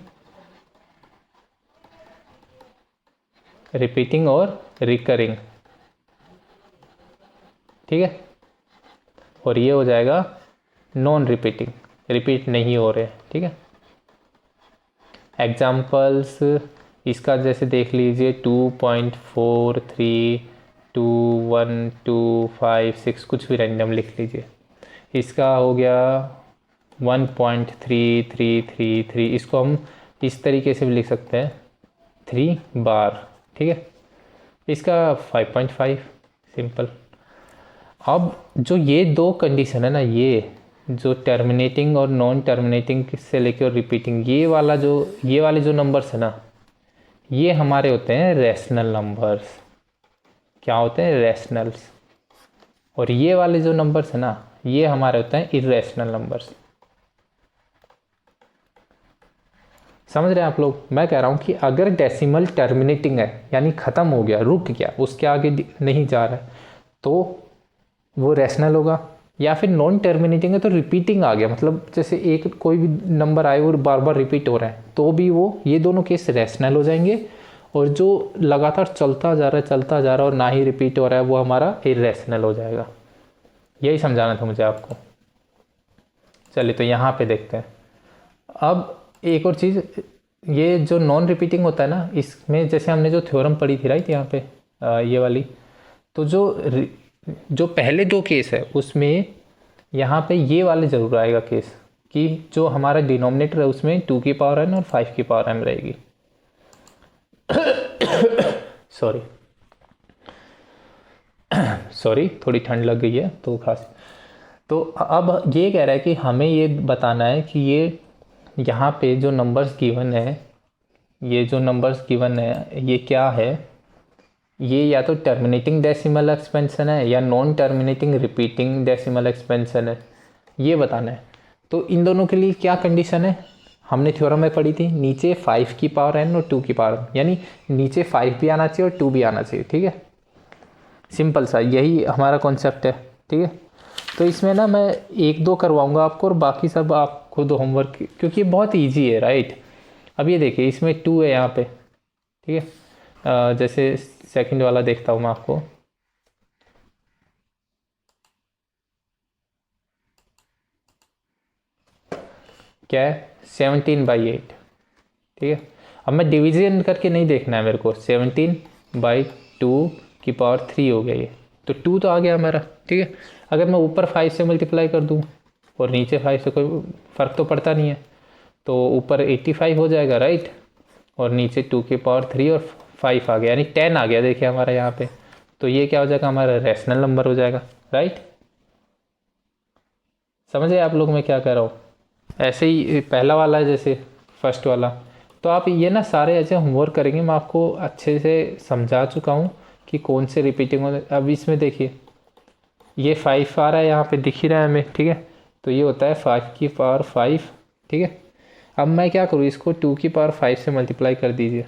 और रिकरिंग, ठीक है। और ये हो जाएगा नॉन रिपीटिंग, रिपीट नहीं हो रहे, ठीक है। एग्जाम्पल्स इसका जैसे देख लीजिए, 2.432125 कुछ भी रैंडम लिख लीजिए। इसका हो गया 1.3333, इसको हम इस तरीके से भी लिख सकते हैं, 3 बार, ठीक है। इसका 5.5, सिंपल। अब जो ये दो कंडीशन है ना, ये जो टर्मिनेटिंग और नॉन टर्मिनेटिंग से लेके और रिपीटिंग, ये वाले जो नंबर्स है ना, ये हमारे होते हैं रैशनल नंबर्स। क्या होते हैं? रैशनल्स। और ये वाले जो नंबर्स है ना, ये हमारे होते हैं इर्रेशनल नंबर्स। समझ रहे हैं आप लोग? मैं कह रहा हूँ कि अगर डेसिमल टर्मिनेटिंग है, यानी ख़त्म हो गया, रुक गया, उसके आगे नहीं जा रहा है, तो वो रैशनल होगा। या फिर नॉन टर्मिनेटिंग है तो रिपीटिंग आ गया, मतलब जैसे एक कोई भी नंबर आए और बार बार रिपीट हो रहा है, तो भी वो, ये दोनों केस रैशनल हो जाएंगे। और जो लगातार चलता जा रहा है और ना ही रिपीट हो रहा है, वो हमारा इर्रेशनल हो जाएगा। यही समझाना था मुझे आपको। चलिए तो यहाँ पे देखते हैं। अब एक और चीज़, ये जो नॉन रिपीटिंग होता है ना, इसमें जैसे हमने जो थ्योरम पढ़ी थी राइट, यहाँ पे ये वाली, तो जो पहले दो केस है उसमें यहाँ पे ये वाले ज़रूर आएगा केस, कि जो हमारा डिनोमिनेटर है उसमें 2 की पावर n और 5 की पावर m रहेगी। सॉरी थोड़ी ठंड लग गई है तो खास। तो अब ये कह रहा है कि हमें ये बताना है कि ये यहाँ पे जो नंबर्स गिवन है, ये जो नंबर्स गिवन है ये क्या है, ये या तो टर्मिनेटिंग डेसिमल एक्सपेंशन है या non terminating repeating decimal expansion है, ये बताना है। तो इन दोनों के लिए क्या कंडीशन है, हमने थ्योरम में पढ़ी थी, नीचे 5 की पावर n और 2 की पावर, यानी नीचे 5 भी आना चाहिए और 2 भी आना चाहिए। ठीक है, सिंपल सा यही हमारा कॉन्सेप्ट है। ठीक है, तो इसमें ना मैं एक दो करवाऊंगा आपको और बाकी सब आप खुद होमवर्क, क्योंकि ये बहुत ईजी है राइट। अब ये देखिए इसमें 2 है यहाँ पे। ठीक है, जैसे सेकंड वाला देखता हूँ मैं आपको। क्या है? 17/8। ठीक है, अब मैं डिवीजन करके नहीं देखना है मेरे को, 17/2 की पावर 3 हो गया ये, तो 2 तो आ गया मेरा। ठीक है, अगर मैं ऊपर 5 से मल्टीप्लाई कर दूँ और नीचे 5 से, कोई फ़र्क तो पड़ता नहीं है, तो ऊपर 85 हो जाएगा राइट, और नीचे 2 की पावर 3 और 5 आ गया, यानी 10 आ गया देखिए हमारा यहाँ पे। तो ये क्या हो जाएगा, हमारा रैशनल नंबर हो जाएगा राइट। समझे आप लोग मैं क्या कह रहा हूँ? ऐसे ही पहला वाला है जैसे फर्स्ट वाला, तो आप ये ना सारे ऐसे होमवर्क करेंगे, मैं आपको अच्छे से समझा चुका हूँ कि कौन से रिपीटिंग हो। अब इसमें देखिए ये 5 आ रहा है यहाँ पे, दिख ही रहा है हमें। ठीक है, तो ये होता है 5 की पावर 5। ठीक है, अब मैं क्या करूँ, इसको 2 की पावर 5 से मल्टीप्लाई कर दीजिए,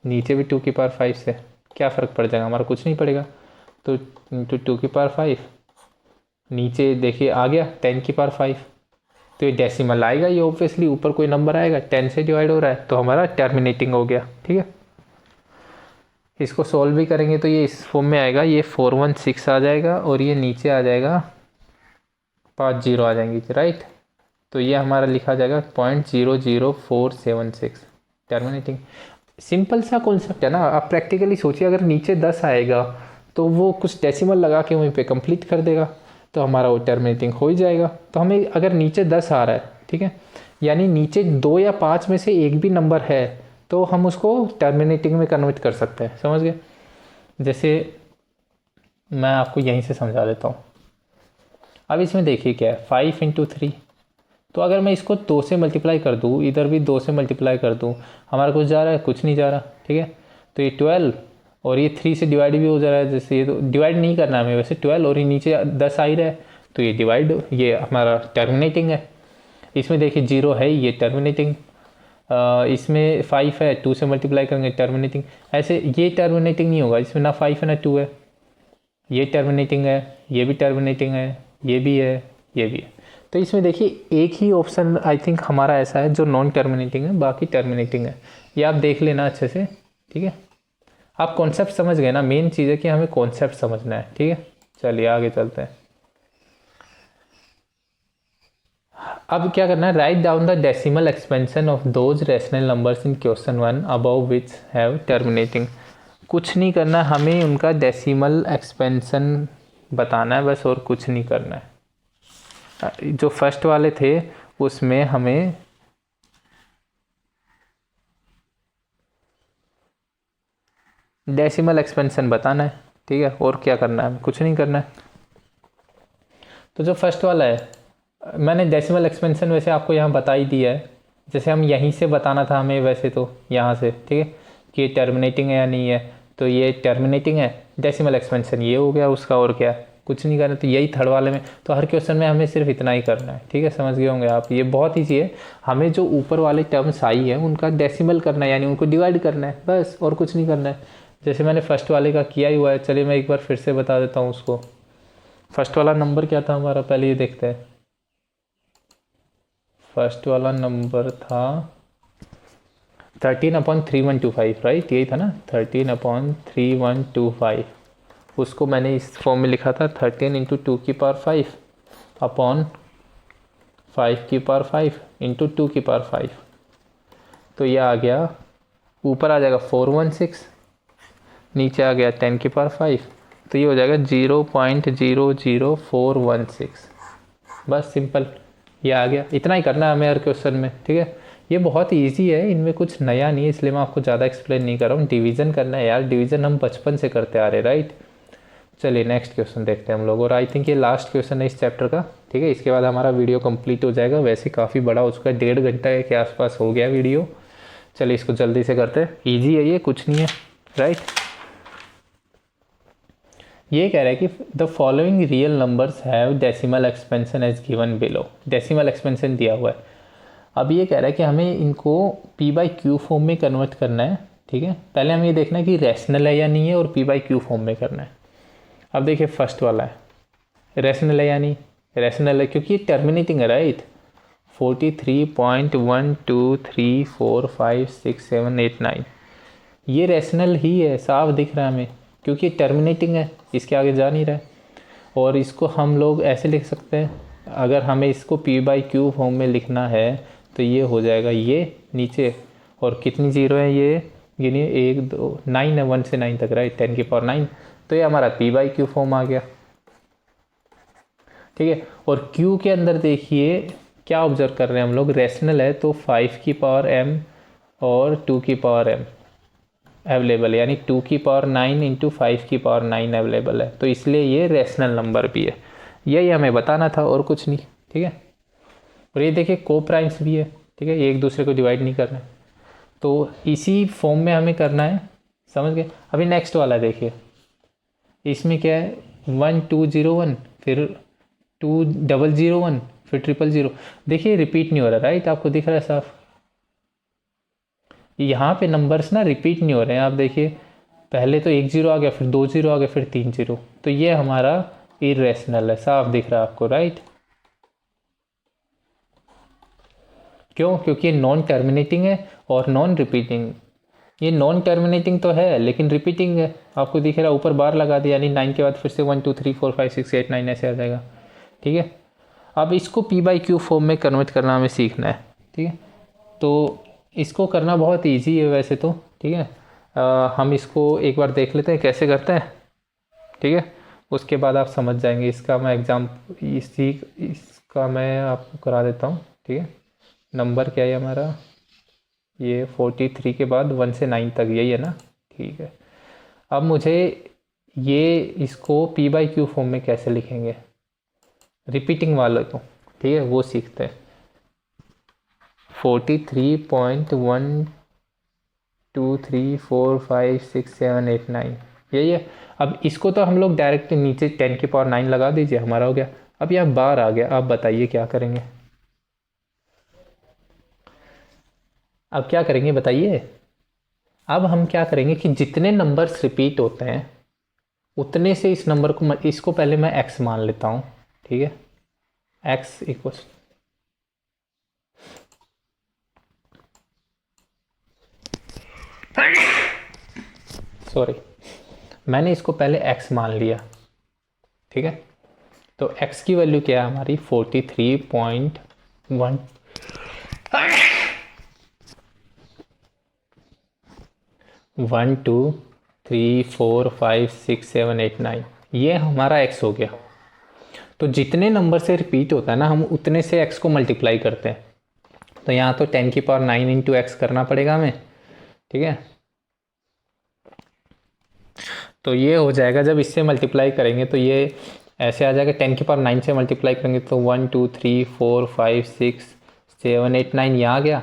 नीचे भी 2 की पावर 5 से, क्या फ़र्क पड़ जाएगा, हमारा कुछ नहीं पड़ेगा। तो 2 की पावर 5, नीचे देखिए आ गया 10 की पावर 5, तो ये डेसिमल आएगा, ये ऑब्वियसली ऊपर कोई नंबर आएगा, 10 से डिवाइड हो रहा है, तो हमारा टर्मिनेटिंग हो गया। ठीक है, इसको सॉल्व भी करेंगे तो ये इस फॉर्म में आएगा, ये 416 आ जाएगा और ये नीचे आ जाएगा 5 जीरो आ जाएंगी राइट। तो ये हमारा लिखा जाएगा 0.00476 टर्मिनेटिंग। सिंपल सा कॉन्सेप्ट है ना। आप प्रैक्टिकली सोचिए, अगर नीचे 10 आएगा तो वो कुछ डेसिमल लगा के वहीं पे कंप्लीट कर देगा, तो हमारा वो टर्मिनेटिंग हो ही जाएगा। तो हमें अगर नीचे 10 आ रहा है, ठीक है, यानी नीचे 2 या 5 में से एक भी नंबर है, तो हम उसको टर्मिनेटिंग में कन्वर्ट कर सकते हैं। समझ गए? जैसे मैं आपको यहीं से समझा देता हूँ। अब इसमें देखिए क्या है, 5 × 3, तो अगर मैं इसको 2 से मल्टीप्लाई कर दूँ, इधर भी 2 से मल्टीप्लाई कर दूँ, हमारा कुछ जा रहा है? कुछ नहीं जा रहा। ठीक है, तो ये 12 और ये 3 से डिवाइड भी हो जा रहा है, जैसे ये तो डिवाइड नहीं करना हमें वैसे, 12 और ये नीचे 10 आ ही रहा है, तो ये डिवाइड, ये हमारा टर्मिनेटिंग है। इसमें देखिए 0 है, ये टर्मिनेटिंग, इसमें 5 है, 2 से मल्टीप्लाई करेंगे टर्मिनेटिंग। ऐसे ये टर्मिनेटिंग नहीं होगा, इसमें ना 5 है ना 2 है, ये टर्मिनेटिंग है, ये भी टर्मिनेटिंग है, ये भी है, ये भी है। तो इसमें देखिए एक ही ऑप्शन आई थिंक हमारा ऐसा है जो नॉन टर्मिनेटिंग है, बाकी टर्मिनेटिंग है। ये आप देख लेना अच्छे से। ठीक है, आप कॉन्सेप्ट समझ गए ना, मेन चीज़ है कि हमें कॉन्सेप्ट समझना है। ठीक है, चलिए आगे चलते हैं। अब क्या करना है, write down the decimal expansion of those rational numbers in question 1 above which have terminating. कुछ नहीं करना है, हमें उनका डेसिमल एक्सपेंशन बताना है बस, और कुछ नहीं करना है। जो फर्स्ट वाले थे उसमें हमें डेसिमल एक्सपेंशन बताना है। ठीक है, और क्या करना है, कुछ नहीं करना है। तो जो फर्स्ट वाला है, मैंने डेसिमल एक्सपेंशन वैसे आपको यहाँ बता ही दिया है, जैसे हम यहीं से बताना था हमें वैसे तो यहाँ से, ठीक है, कि ये टर्मिनेटिंग है या नहीं है। तो ये टर्मिनेटिंग है, डेसिमल एक्सपेंशन ये हो गया उसका, और क्या कुछ नहीं करना। तो यही थर्ड वाले में, तो हर क्वेश्चन में हमें सिर्फ इतना ही करना है, ठीक है, समझ गए होंगे आप। ये बहुत ईजी है, हमें जो ऊपर वाले टर्म्स आई है उनका डेसिमल करना है, यानी उनको डिवाइड करना है बस, और कुछ नहीं करना है। जैसे मैंने फर्स्ट वाले का किया ही हुआ है, चलिए मैं एक बार फिर से बता देता हूँ उसको। फर्स्ट वाला नंबर क्या था हमारा, पहले ये देखते हैं। फर्स्ट वाला नंबर था 13/3125, राइट, यही था ना, 13/3125। उसको मैंने इस फॉर्म में लिखा था 13 × 2⁵ अपॉन 5⁵ इंटू 2⁵। तो ये आ गया, ऊपर आ जाएगा 416, नीचे आ गया 10⁵, तो ये हो जाएगा 0.00416। बस सिंपल, ये आ गया। इतना ही करना है हमें हर क्वेश्चन में, ठीक है। ये बहुत इजी है, इनमें कुछ नया नहीं है, इसलिए मैं आपको ज़्यादा एक्सप्लेन नहीं कर रहा हूँ। डिवीज़न करना है यार, डिवीज़न हम बचपन से करते आ रहे, राइट। चलिए नेक्स्ट क्वेश्चन देखते हैं हम लोग, और आई थिंक ये लास्ट क्वेश्चन है इस चैप्टर का, ठीक है। इसके बाद हमारा वीडियो कंप्लीट हो जाएगा, वैसे काफ़ी बड़ा हो चुका है, 1.5 घंटा के आसपास हो गया वीडियो। चलिए इसको जल्दी से करते हैं, ईजी है ये, कुछ नहीं है, राइट। ये कह रहा है कि the following real numbers have decimal expansion as given below. Decimal expansion दिया हुआ है। अब ये कह रहा है कि हमें इनको p/q फॉर्म में कन्वर्ट करना है, ठीक है। पहले हमें ये देखना है कि रैशनल है या नहीं है, और p/q फॉर्म में करना है। अब देखिए फर्स्ट वाला है, रैशनल है या नहीं, रैशनल है क्योंकि ये टर्मिनेटिंग है, राइट। 43.123456789 ये रैशनल ही है, साफ दिख रहा है हमें, क्योंकि टर्मिनेटिंग है, इसके आगे जा नहीं रहा है। और इसको हम लोग ऐसे लिख सकते हैं, अगर हमें इसको p/q फॉर्म में लिखना है तो ये हो जाएगा ये नीचे, और कितनी जीरो है ये गिनिए, 1 2 9 है, 1 से 9 तक, राइट, 10⁹। तो ये हमारा p/q फॉर्म आ गया, ठीक है। और q के अंदर देखिए क्या ऑब्जर्व कर रहे हैं हम लोग, रैशनल है तो 5⁵m और 2⁵m अवेलेबल है, यानी 2⁹9 इंटू 5⁹9 अवेलेबल है, तो इसलिए ये रैशनल नंबर भी है। यही हमें बताना था और कुछ नहीं, ठीक है। और ये देखिए को प्राइम्स भी है, ठीक है, ये एक दूसरे को डिवाइड नहीं करना है, तो इसी फॉर्म में हमें करना है, समझ गए। अभी नेक्स्ट वाला देखिए, इसमें क्या है, 1201, फिर 2001, फिर 000। देखिए रिपीट नहीं हो रहा, राइट, आपको दिख रहा है साफ। यहाँ पे नंबर्स ना रिपीट नहीं हो रहे हैं, आप देखिए पहले तो 1 0 आ गया, फिर 2 0 आ गया, फिर 3 0, तो ये हमारा इरेशनल है, साफ दिख रहा है आपको, राइट। क्यों, क्योंकि ये नॉन टर्मिनेटिंग है और नॉन रिपीटिंग। ये नॉन टर्मिनेटिंग तो है लेकिन रिपीटिंग है, आपको दिख रहा है, ऊपर बार लगा दिया, यानी 9 के बाद फिर से 1 2 3 4 5 6 8 9 ऐसे आ जाएगा, ठीक है। अब इसको p/q फॉर्म में कन्वर्ट करना हमें सीखना है, ठीक है। तो इसको करना बहुत इजी है वैसे तो, ठीक है। हम इसको एक बार देख लेते हैं कैसे करते हैं, ठीक है। उसके बाद आप समझ जाएंगे। इसका मैं इसका मैं आपको करा देता हूँ, ठीक है। नंबर क्या है हमारा, ये 43 के बाद 1 से 9 तक, यही है ना, ठीक है। अब मुझे ये इसको p/q फॉर्म में कैसे लिखेंगे, रिपीटिंग वाले को, ठीक है, वो सीखते हैं। 43.123456789 यही है। अब इसको तो हम लोग डायरेक्ट नीचे 10⁹9 लगा दीजिए, हमारा हो गया। अब यहाँ बार आ गया, आप बताइए क्या करेंगे, अब क्या करेंगे बताइए। अब हम क्या करेंगे कि जितने नंबर्स रिपीट होते हैं उतने से इस नंबर को, इसको पहले मैं x मान लेता हूँ, ठीक है। x इक्वल्स, सॉरी, मैंने इसको पहले x मान लिया, ठीक है। तो x की वैल्यू क्या है हमारी, 43.1 1 2 3 4 5 6 7 8 9, ये हमारा x हो गया। तो जितने नंबर से रिपीट होता है ना, हम उतने से x को मल्टीप्लाई करते हैं। तो यहाँ तो 10⁹9 इंटू एक्स करना पड़ेगा हमें, ठीक है। तो ये हो जाएगा, जब इससे मल्टीप्लाई करेंगे तो ये ऐसे आ जाएगा, 10 की पावर 9 से मल्टीप्लाई करेंगे तो 1 2 3 4 5 6 7 8 9 यहाँ आ गया।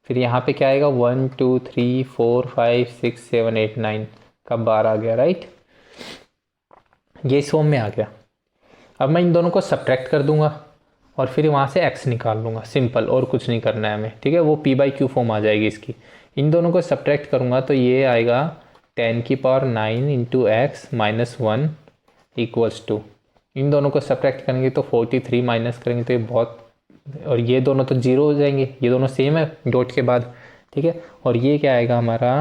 फिर यहाँ पे क्या आएगा, 1 2 3 4 5 6 7 8 9 का 12 आ गया, राइट। ये इस फॉर्म में आ गया। अब मैं इन दोनों को सब्ट्रैक्ट कर दूंगा और फिर वहाँ से x निकाल लूँगा, सिंपल, और कुछ नहीं करना है हमें, ठीक है। वो p/q फॉर्म आ जाएगी इसकी। इन दोनों को सब्ट्रैक्ट करूँगा तो ये आएगा 10 की power 9 into X minus 1 equals to, इन दोनों को सब्ट्रैक्ट करेंगे तो 43 माइनस करेंगे तो ये बहुत, और ये दोनों तो जीरो हो जाएंगे, ये दोनों सेम है डॉट के बाद, ठीक है। और ये क्या आएगा हमारा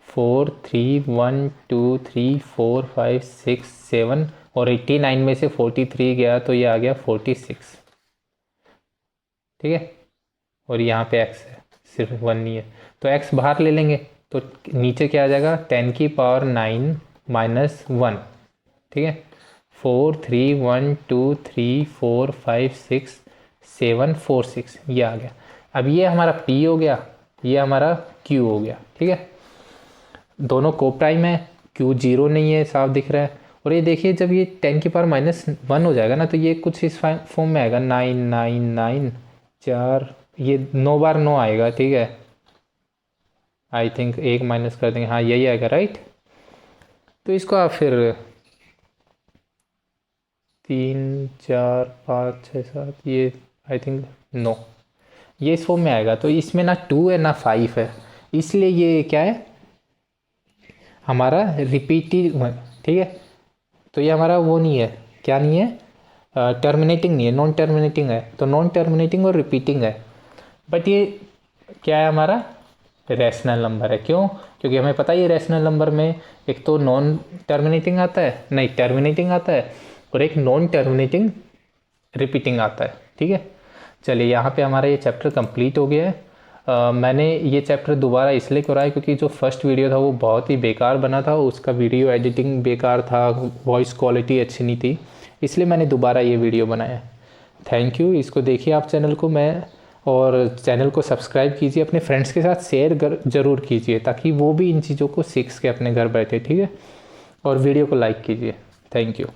4 3 1 2 3 4 5 6 7 और 89 में से 43 गया तो ये आ गया 46, ठीक है। और यहाँ पे x है, सिर्फ 1 नहीं है, तो x बाहर ले लेंगे तो नीचे क्या आ जाएगा 10 की पावर 9 माइनस 1, ठीक है। 4 3 1 2 3 4 5 6 7 4 6 ये आ गया। अब ये हमारा p हो गया, ये हमारा q हो गया, ठीक है। दोनों को प्राइम है, q जीरो नहीं है, साफ दिख रहा है। और ये देखिए जब ये 10 की पावर माइनस 1 हो जाएगा ना तो ये कुछ इस फॉर्म में आएगा 9 9 9 4, ये 9 बार 9 आएगा, ठीक है। आई थिंक एक माइनस कर देंगे, हाँ यही आएगा, राइट। तो इसको आप फिर 3 4 5 6 7, ये आई थिंक 9, ये इस फॉर्म में आएगा। तो इसमें ना 2 है ना 5 है, इसलिए ये क्या है हमारा रिपीटिव, ठीक है। तो ये हमारा वो नहीं है, क्या नहीं है, टर्मिनेटिंग नहीं है, नॉन टर्मिनेटिंग है। तो नॉन टर्मिनेटिंग और रिपीटिंग है, बट ये क्या है हमारा रैशनल नंबर है। क्यों? क्योंकि हमें पता है ये रैशनल नंबर में एक तो नॉन टर्मिनेटिंग आता है, नहीं टर्मिनेटिंग आता है, और एक नॉन टर्मिनेटिंग रिपीटिंग आता है, ठीक है। चलिए यहाँ पे हमारा ये चैप्टर कंप्लीट हो गया है। मैंने ये चैप्टर दोबारा इसलिए कराया क्योंकि जो फर्स्ट वीडियो था वो बहुत ही बेकार बना था, उसका वीडियो एडिटिंग बेकार था, वॉइस क्वालिटी अच्छी नहीं थी, इसलिए मैंने दोबारा ये वीडियो बनाया। थैंक यू, इसको देखिए आप चैनल को, मैं और चैनल को सब्सक्राइब कीजिए, अपने फ्रेंड्स के साथ शेयर ज़रूर कीजिए ताकि वो भी इन चीज़ों को सीख के अपने घर बैठे, ठीक है। और वीडियो को लाइक कीजिए। Thank you.